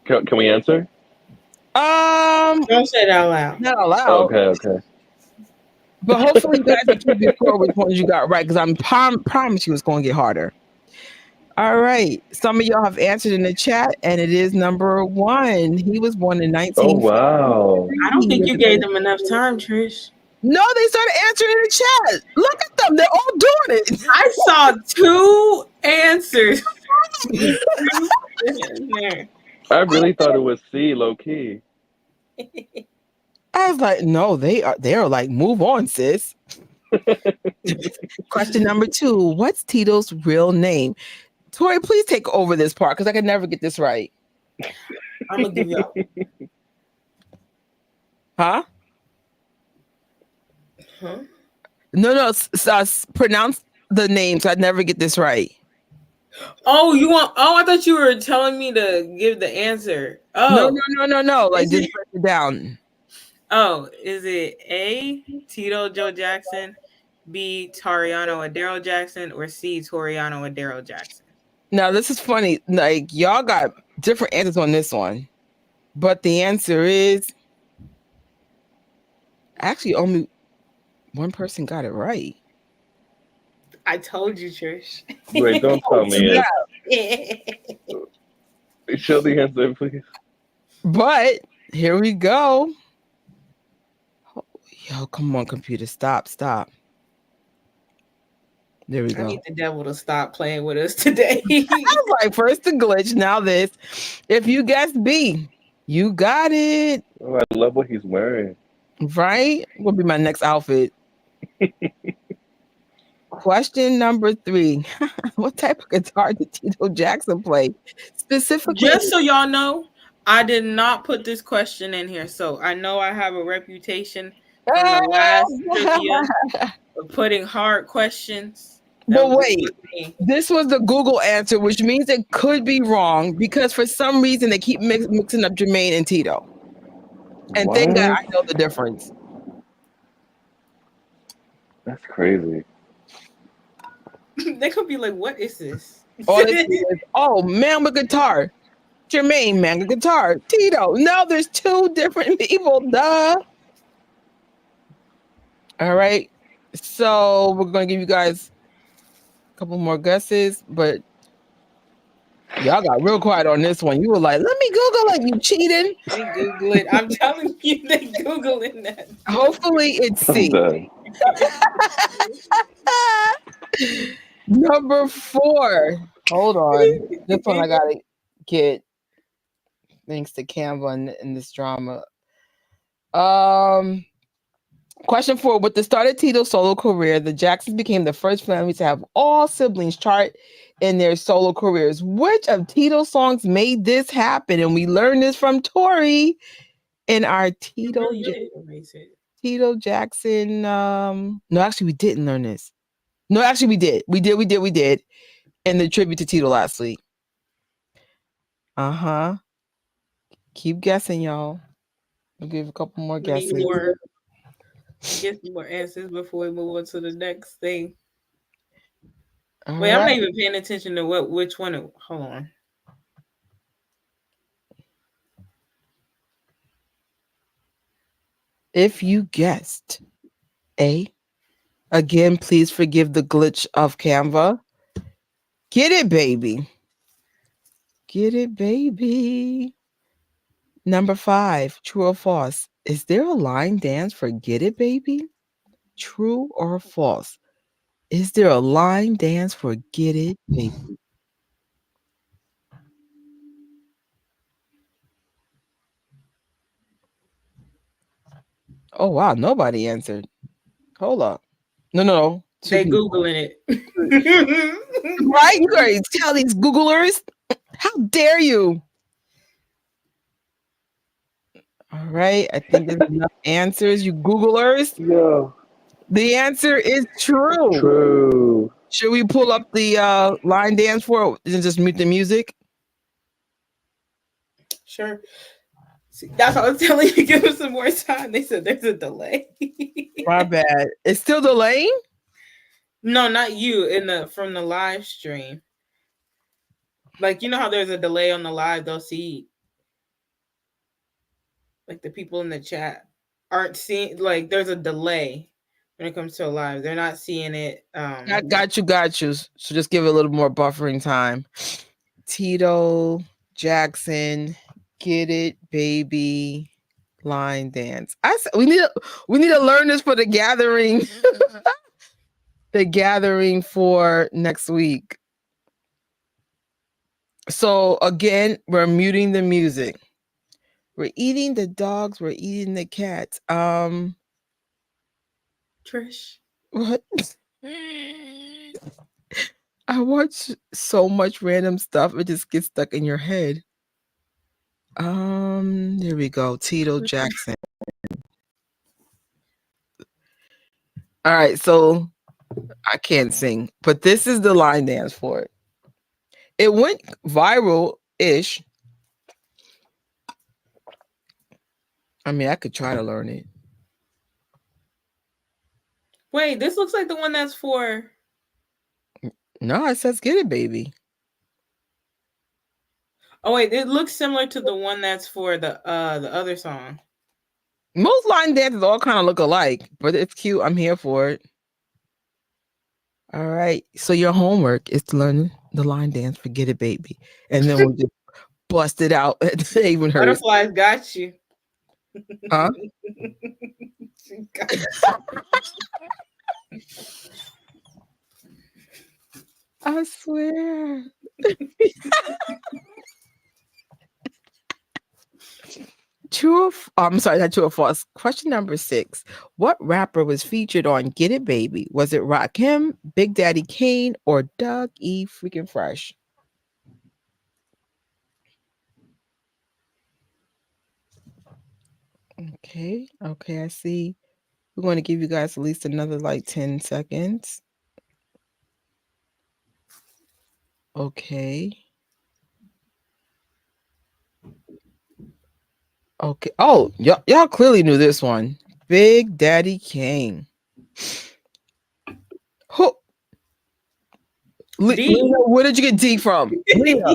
Can we answer? Don't say it out loud. Not out loud. Okay. But hopefully you guys can keep your score which ones you got right, because I'm promise you it's going to get harder. All right. Some of y'all have answered in the chat, and it is number 1. He was born in 19. Oh, wow. I don't think you gave them enough time, Trish. No, they started answering in the chat. Look at them. They're all doing it. I saw 2 answers. I really thought it was C, low key. I was like, no, they're like, move on, sis. Question number 2. What's Tito's real name? Tori, please take over this part because I can never get this right. I'm gonna give y'all. Huh? No, pronounce the name so I'd never get this right. Oh, you want? Oh, I thought you were telling me to give the answer. Oh, no. Like, just break it down. Oh, is it A, Tito Joe Jackson, B, Toriano Adero Jackson, or C, Toriano Adero Jackson? Now, this is funny. Like, y'all got different answers on this one. But the answer is actually only one person got it right. I told you, Trish. Wait, don't tell me it. Show the answer, please. But here we go. Yo, come on, computer. Stop. There we go. I need the devil to stop playing with us today. I was like, first the glitch, now this. If you guessed B, you got it. Oh, I love what he's wearing. Right? Will be my next outfit. Question number 3. What type of guitar did Tito Jackson play? Specifically, just so y'all know, I did not put this question in here. So I know I have a reputation from the last trivia of putting hard questions. But This wait, was me. this was the Google answer, which means it could be wrong because for some reason they keep mixing up Jermaine and Tito. And thank God What? I know the difference. That's crazy. They could be like, "What is this?" All they see is, oh, man with guitar. Jermaine, man with guitar. Tito. No, there's two different people. Duh. All right. So we're going to give you guys a couple more guesses, but y'all got real quiet on this one. You were like, let me Google it. You cheating. They Google it. I'm telling you, they Googling that. Hopefully it's I'm C. dead. Number 4. Hold on. This one I got to get thanks to Canva and this drama. Question 4. With the start of Tito's solo career, the Jacksons became the first family to have all siblings chart in their solo careers. Which of Tito's songs made this happen? And we learned this from Tori in our Tito, really did erase it. Tito Jackson. No, actually, we didn't learn this. No, actually, we did. We did. In the tribute to Tito last week. Keep guessing, y'all. We'll give a couple more We guesses. need more. Get some more answers before we move on to the next thing. All Wait, I'm right. not even paying attention to which one. Hold on. If you guessed A, again, please forgive the glitch of Canva. Get it, baby. Get it, baby. Number 5, true or false? Is there a line dance for Get It, baby? True or false? Is there a line dance for Get It, baby? Oh, wow. Nobody answered. Hold up. No. They Googling it. Right? You gotta tell these Googlers. How dare you? All right. I think there's enough answers, you Googlers. Yo. The answer is true. True. Should we pull up the line dance for it and just mute the music? Sure. See, that's what I was telling you. Give us some more time. They said there's a delay. My bad. It's still delaying? No, not you. From the live stream. Like, you know how there's a delay on the live, they'll see like the people in the chat aren't seeing, like there's a delay when it comes to a live. They're not seeing it. Got you. So just give it a little more buffering time. Tito Jackson, Get It, baby. Line dance. We need to learn this for the gathering. The gathering for next week. So again, we're muting the music. We're eating the dogs. We're eating the cats. Trish. What? I watch so much random stuff. It just gets stuck in your head. There we go. Tito Jackson. All right, so I can't sing, but this is the line dance for it. It went viral-ish. I mean, I could try to learn it. Wait, this looks like the one that's for. No, it says Get It, baby. Oh wait, it looks similar to the one that's for the other song. Most line dances all kind of look alike, but it's cute. I'm here for it. All right. So your homework is to learn the line dance for Get It, baby. And then we'll just bust it out. It even hurts. Butterflies got you. Huh? Got you. I swear. I'm sorry, not true or false. Question number 6. What rapper was featured on Get It, Baby? Was it Rakim, Big Daddy Kane, or Doug E. Freaking Fresh? Okay, I see. We're going to give you guys at least another like 10 seconds. Okay. Okay. Oh, y'all clearly knew this one. Big Daddy Kane. Who? D. Leah, where did you get D from? Leah.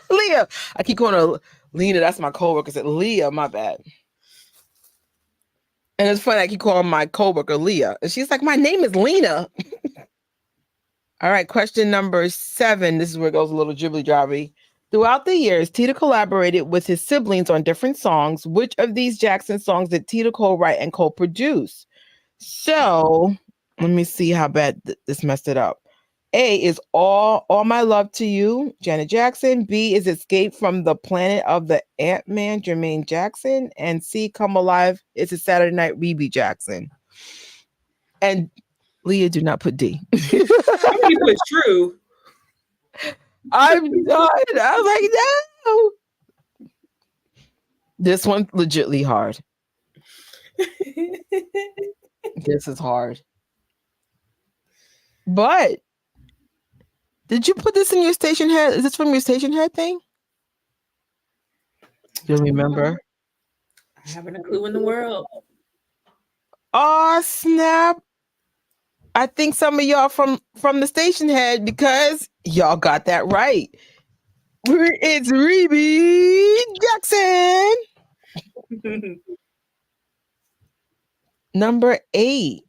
Leah. I keep calling her Lena. That's my coworker. Said Leah. My bad. And it's funny. I keep calling my coworker Leah, and she's like, "My name is Lena." All right. Question number 7. This is where it goes a little jibbly jobby. Throughout the years, Tito collaborated with his siblings on different songs. Which of these Jackson songs did Tito co-write and co-produce? So let me see how bad this messed it up. A is all my love to you, Janet Jackson. B is Escape from the Planet of the Ant-Man, Jermaine Jackson. And C, Come Alive, it's a Saturday Night Rebe Jackson. And Leah, do not put D. How many put true? I'm done. I was like, no. This one's legitly hard. This is hard. But did you put this in your station head? Is this from your station head thing? You remember? I haven't a clue in the world. Oh snap! I think some of y'all from the station head because y'all got that right. It's Rebe Jackson. Number 8.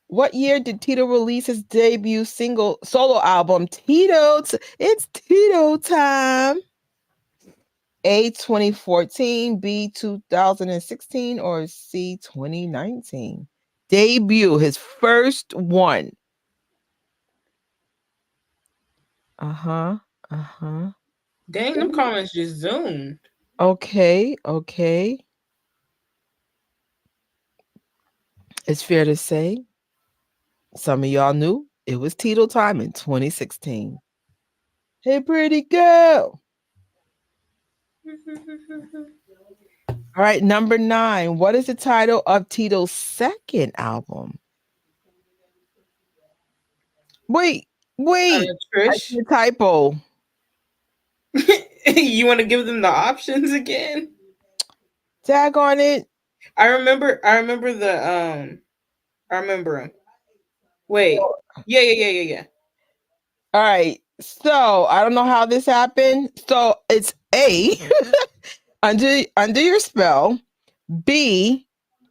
What year did Tito release his debut solo album? It's Tito time. A 2014, B 2016, or C 2019? Debut, his first one. Uh-huh. Uh-huh. Dang, them comments just zoomed. Okay. It's fair to say some of y'all knew it was Tito time in 2016. Hey, pretty girl. All right, number 9. What is the title of Tito's second album? Wait. I Trish. see a typo. You want to give them the options again? Tag on it. I remember the I remember him. Wait. Yeah. All right. So I don't know how this happened. So it's A, under your spell. B,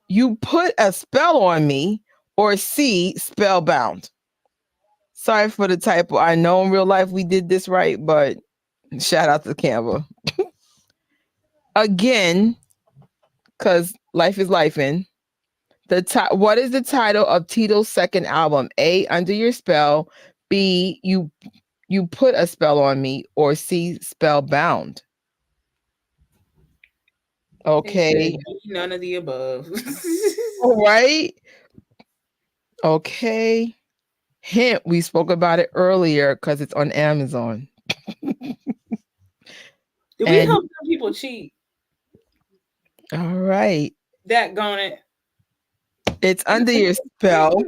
you put a spell on me. Or C, spellbound. Sorry for the typo. I know in real life we did this right, but shout out to Canva. Again, because life is life in. What is the title of Tito's second album? A, Under Your Spell. B, You Put a Spell on Me. Or C, Spellbound. Okay. None of the above. All right. Okay. Hint, we spoke about it earlier because it's on Amazon. Did we help some people cheat? All right. That gone it. It's Under Your Spell.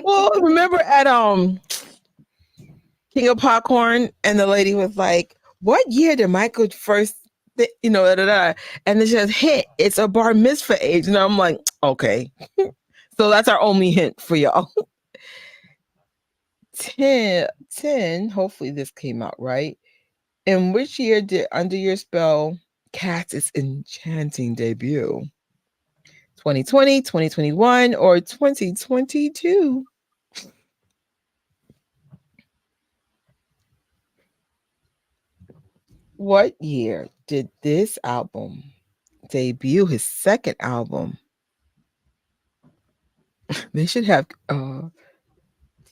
Well, remember at King of Popcorn, and the lady was like, "What year did Michael first?" And then she says, "Hint, it's a bar mitzvah age," and I'm like, "Okay." So that's our only hint for y'all. 10. Hopefully this came out right. In which year did Under Your Spell Cat's Enchanting debut? 2020, 2021, or 2022? What year did this album debut, his second album? They should have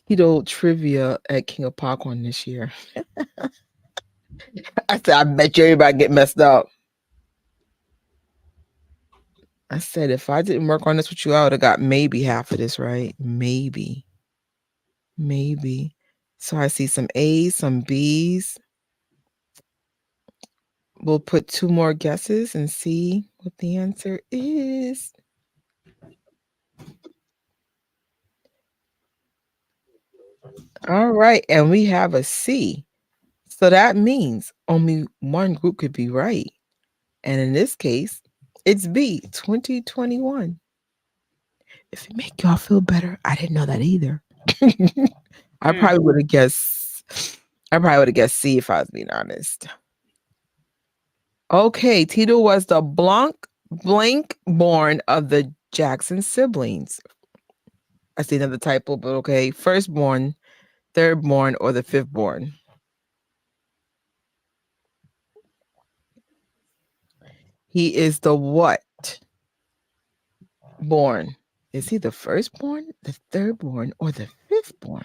Tito trivia at King of Popcorn this year. I said, I bet you everybody get messed up. I said, if I didn't work on this with you, I would have got maybe half of this right. Maybe. So I see some A's, some B's. We'll put 2 more guesses and see what the answer is. All right, and we have a C. So that means only one group could be right. And in this case, it's B, 2021. If it make y'all feel better, I didn't know that either. I Mm. probably would have guessed C if I was being honest. Okay, Tito was the blank born of the Jackson siblings. I see another typo, but okay. Firstborn, thirdborn, or the fifthborn. He is the what? Born. Is he the firstborn, the thirdborn, or the fifthborn?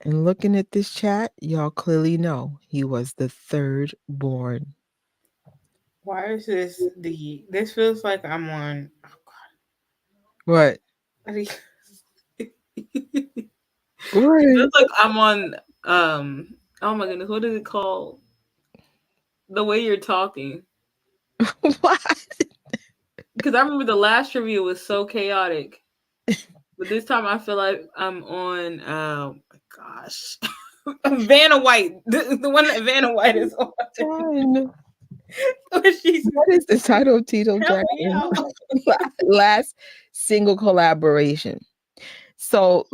And looking at this chat, y'all clearly know he was the third born. Why is this the? This feels like I'm on. What? It What? feels like I'm on. Oh my goodness, what is it called? The way you're talking. What? Because I remember the last review was so chaotic, but this time I feel like I'm on. Oh my gosh, Vanna White, the one that Vanna White is on. Fine. Where she's What is the title of Tito help me Jackson out. last single collaboration? So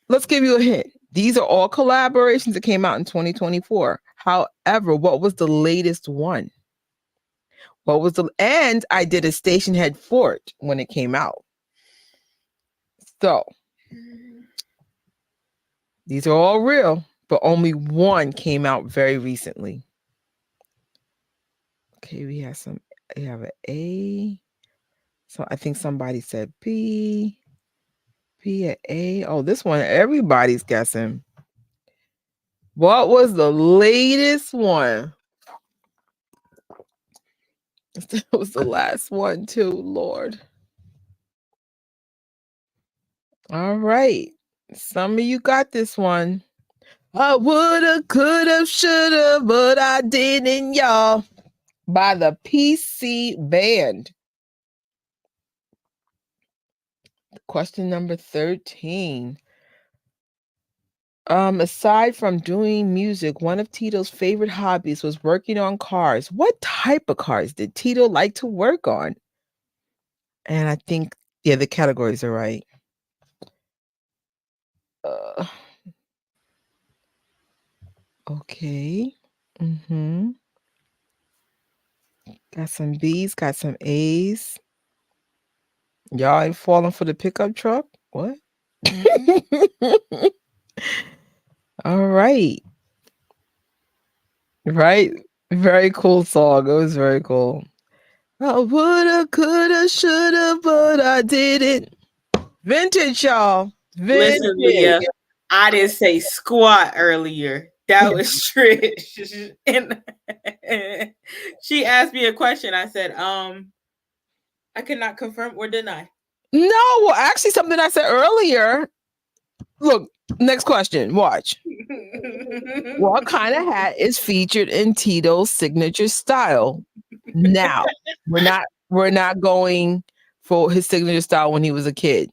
let's give you a hint. These are all collaborations that came out in 2024. However, what was the latest one? And I did a station head for it when it came out. So these are all real, but only one came out very recently. Okay, we have an A. So I think somebody said B. B at A. Oh, this one everybody's guessing. What was the latest one? It was the last one too, Lord. All right. Some of you got this one. I woulda, coulda, shoulda, but I didn't, y'all. By the PC Band. Question number 13. Aside from doing music, one of Tito's favorite hobbies was working on cars. What type of cars did Tito like to work on? And I think, yeah, the categories are right. Uh, okay. Mm-hmm. Got some B's, got some A's. Y'all ain't falling for the pickup truck? What? All right. Right. Very cool song. It was very cool. I woulda, coulda, shoulda, but I didn't. Vintage, y'all. Listen, Vintage. Leah, I didn't say squat earlier. That was Trish. And she asked me a question. I said, I cannot confirm or deny. No, actually, something I said earlier. Look, next question. Watch. What kind of hat is featured in Tito's signature style? Now, we're not going for his signature style when he was a kid.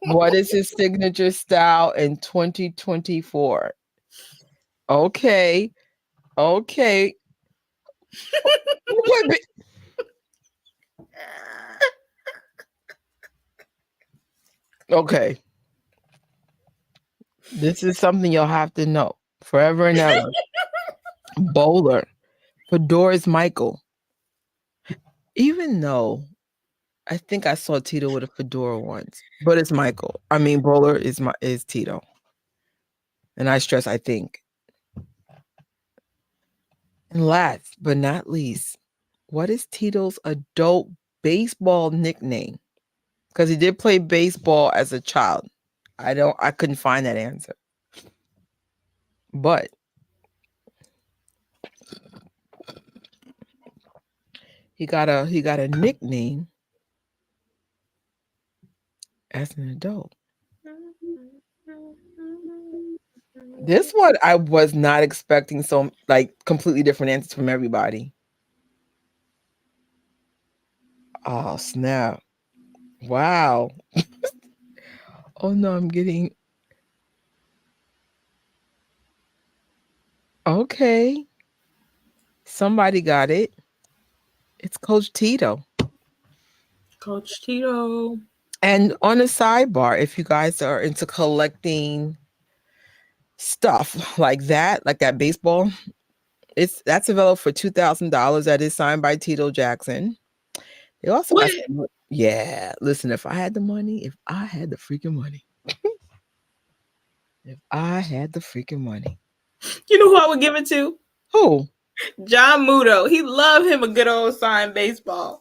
What is his signature style in 2024? Okay. Okay. Okay. This is something you'll have to know forever and ever. Bowler. Fedora's Michael. Even though I think I saw Tito with a fedora once, but it's Michael. I mean, Bowler is Tito. And I stress, I think. And last but not least, what is Tito's adult baseball nickname? Because he did play baseball as a child. I couldn't find that answer. But he got a nickname as an adult. This one I was not expecting so like completely different answers from everybody. Oh snap. Wow. Oh no, I'm getting okay. Somebody got it. It's Coach Tito. Coach Tito. And on a sidebar, if you guys are into collecting stuff like that baseball, that's available for $2,000. That is signed by Tito Jackson. They also got What? yeah. Listen, if I had the money, if I had the freaking money, if I had the freaking money, You know who I would give it to? who? John Muto. He loved him a good old signed baseball.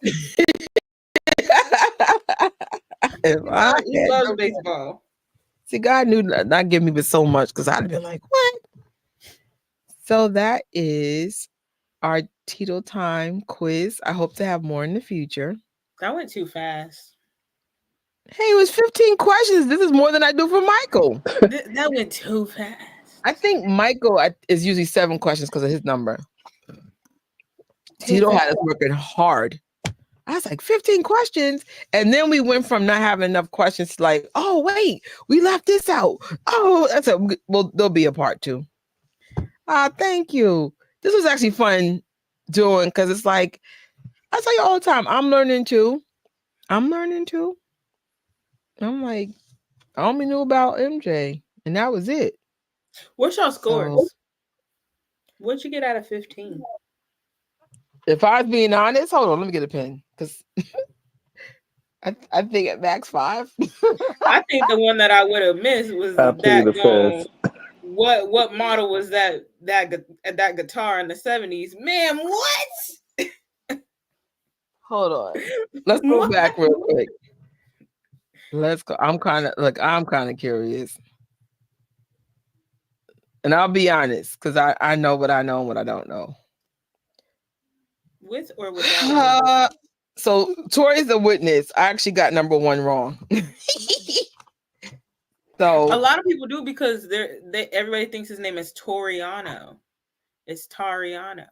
If I He had loves the money. baseball. See, God knew not give me but so much because I'd have been like, what? So that is our Tito Time quiz. I hope to have more in the future. That went too fast. Hey, it was 15 questions. This is more than I do for Michael. That went too fast. I think Michael is usually 7 questions because of his number. Tito had us working hard. I was like, 15 questions. And then we went from not having enough questions to like, oh, wait, we left this out. Oh, well, there'll be a part 2. Thank you. This was actually fun doing because it's like, I tell you all the time, I'm learning too. I'm like, I only knew about MJ, and that was it. What's y'all scores? So, What'd you get out of 15? if I was being honest, hold on, let me get a pen because I think at max 5. I think the one that I would have missed was I plead the fifth. What model was that guitar in the 70s? Man, what? Hold on. Let's go back real quick. Let's go. I'm kind of curious. And I'll be honest, because I know what I know and what I don't know. With or without? So Tori's a witness. I actually got number 1 wrong. So a lot of people do because everybody thinks his name is Toriano. It's Tariano.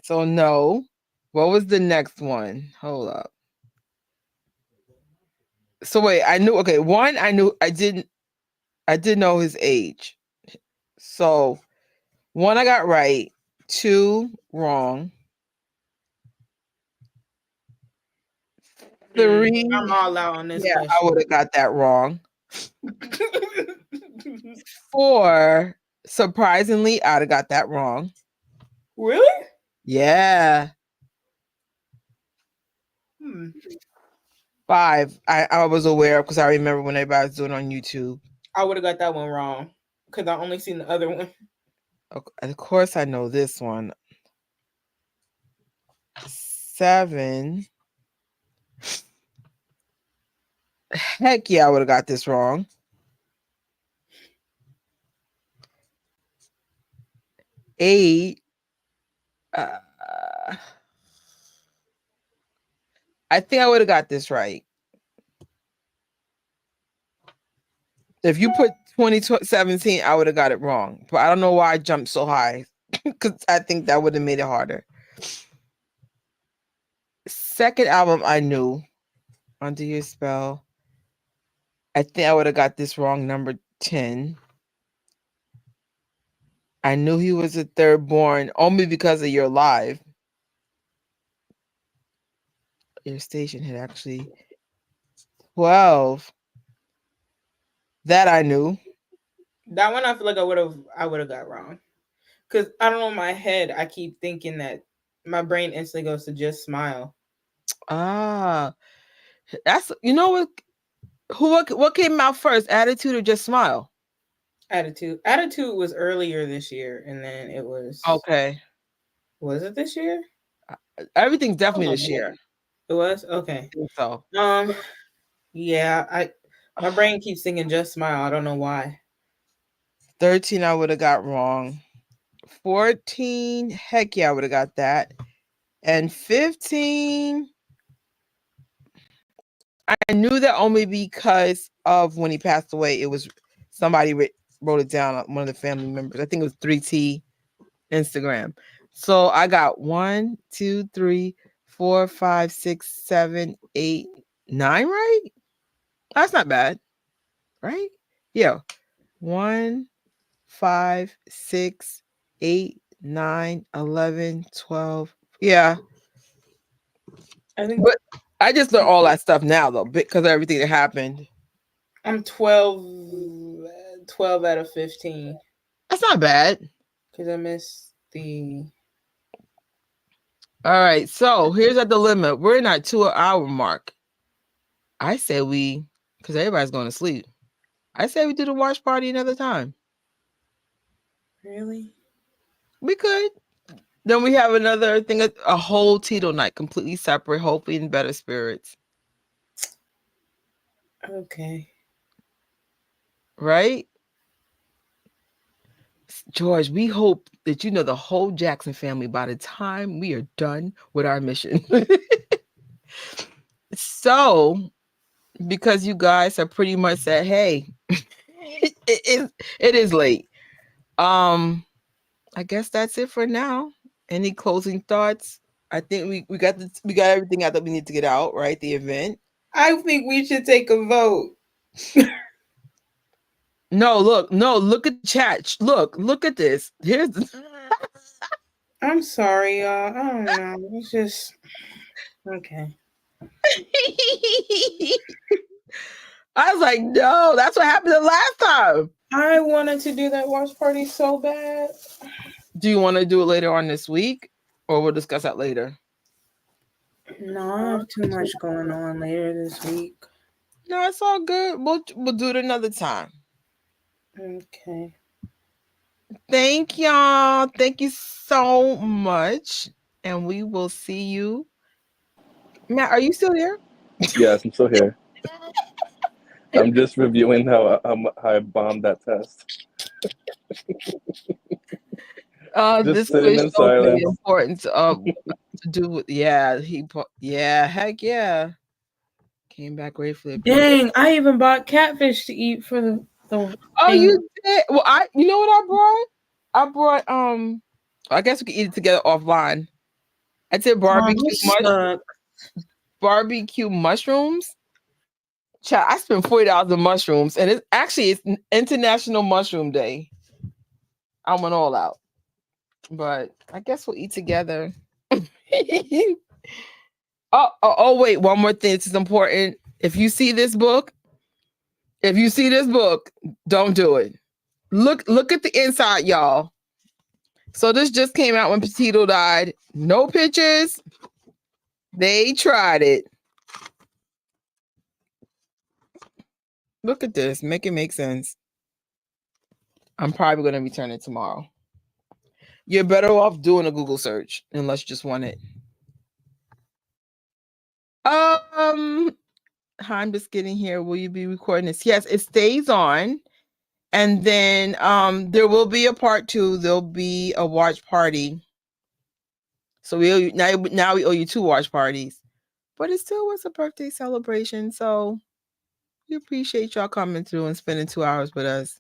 So no. What was the next one? Hold up. So wait, I knew. Okay, 1, I did know his age. So 1 I got right, 2 wrong. 3. I'm all out on this. Yeah, question. I would have got that wrong. 4, surprisingly, I'd have got that wrong. Really? Yeah. 5, I was aware because I remember when everybody was doing it on YouTube. I would have got that one wrong because I only seen the other one. Of course, I know this one. 7. Heck yeah, I would have got this wrong. 8. I think I would have got this right. If you put 2017, I would have got it wrong. But I don't know why I jumped so high because I think that would have made it harder. Second album, I knew. Under Your Spell. I think I would have got this wrong, number 10. I knew he was a third born only because of Your Live. Your Station had actually 12. That I knew. That one I feel like I would have got wrong. Because I don't know, in my head, I keep thinking that my brain instantly goes to Just Smile. That's, you know what came out first, Attitude or Just Smile? Attitude was earlier this year, and then it was okay. Was it this year? Everything's definitely this year. It was okay. So yeah, my brain keeps thinking Just Smile. I don't know why. 13 I would have got wrong. 14, heck yeah, I would have got that. And 15, I knew that only because of when he passed away. It was somebody wrote it down, one of the family members. I think it was 3T Instagram. So I got 1, 2, 3, 4, 5, 6, 7, 8, 9 right? That's not bad. right? Yeah. 1, 5, 6, 8, 9, 11, 12. Yeah. I think But I just learned all that stuff now, though, because of everything that happened. I'm 12 out of 15 That's not bad. because I missed the. All right. So here's our dilemma. We're in our 2-hour mark. I say because everybody's going to sleep. I say we do the watch party another time. Really? We could. Then we have another thing, a whole Tito night, completely separate, hopefully in better spirits. Okay. Right? George, we hope that you know the whole Jackson family by the time we are done with our mission. So, because you guys have pretty much said, hey, it is late. I guess that's it for now. Any closing thoughts? I think we got everything out that we need to get out, right? The event. I think we should take a vote. No, look at the chat. Look at this. Here's I'm sorry, y'all. I don't know. It's just okay. I was like, no, that's what happened the last time. I wanted to do that watch party so bad. Do you want to do it later on this week, or we'll discuss that later? No, I have too much going on later this week. No, it's all good. We'll do it another time. Okay. Thank y'all. Thank you so much, and we will see you. Matt, are you still there? Yes, I'm still here. I'm just reviewing how I bombed that test. This sitting quiz in shows me the silence. importance of to do with heck yeah. Came back gratefully. Dang, I even bought catfish to eat for the Oh, thing. you did? Well, you know what I brought? I brought I guess we can eat it together offline. I did barbecue mushrooms. Child, I spent $40 on mushrooms, and it's International Mushroom Day. I went all out, but I guess we'll eat together. Oh, wait, one more thing. This is important. If you see this book, don't do it. Look at the inside, y'all. So this just came out when Tito died. No pictures. They tried it. Look at this. Make it make sense. I'm probably going to return it tomorrow. You're better off doing a Google search unless you just want it. Hi, I'm just getting here. Will you be recording this? Yes, it stays on. And then there will be a part 2. There'll be a watch party. So now we owe you 2 watch parties. But it still was a birthday celebration. So we appreciate y'all coming through and spending 2 hours with us.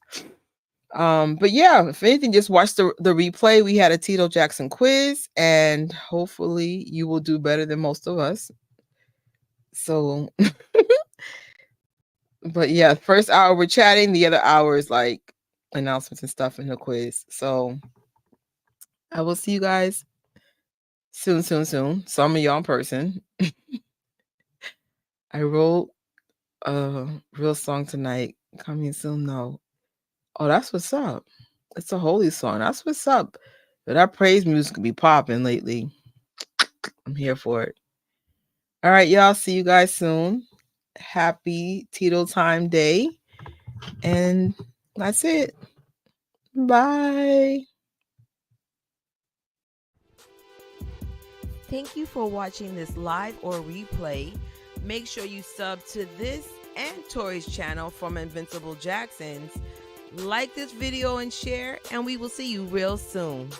But yeah, if anything, just watch the replay. We had a Tito Jackson quiz, and hopefully you will do better than most of us. So, but yeah, first hour we're chatting, the other hour is like announcements and stuff in the quiz. So I will see you guys soon. Some of y'all in person. I wrote a real song tonight. Coming soon, though. Oh, that's what's up. It's a holy song. That's what's up. But our praise music can be popping lately. I'm here for it. All right, y'all. See you guys soon. Happy Tito Time Day. And that's it. Bye. Thank you for watching this live or replay. Make sure you sub to this and Tori's channel from Invincible Jacksons. Like this video and share, and we will see you real soon.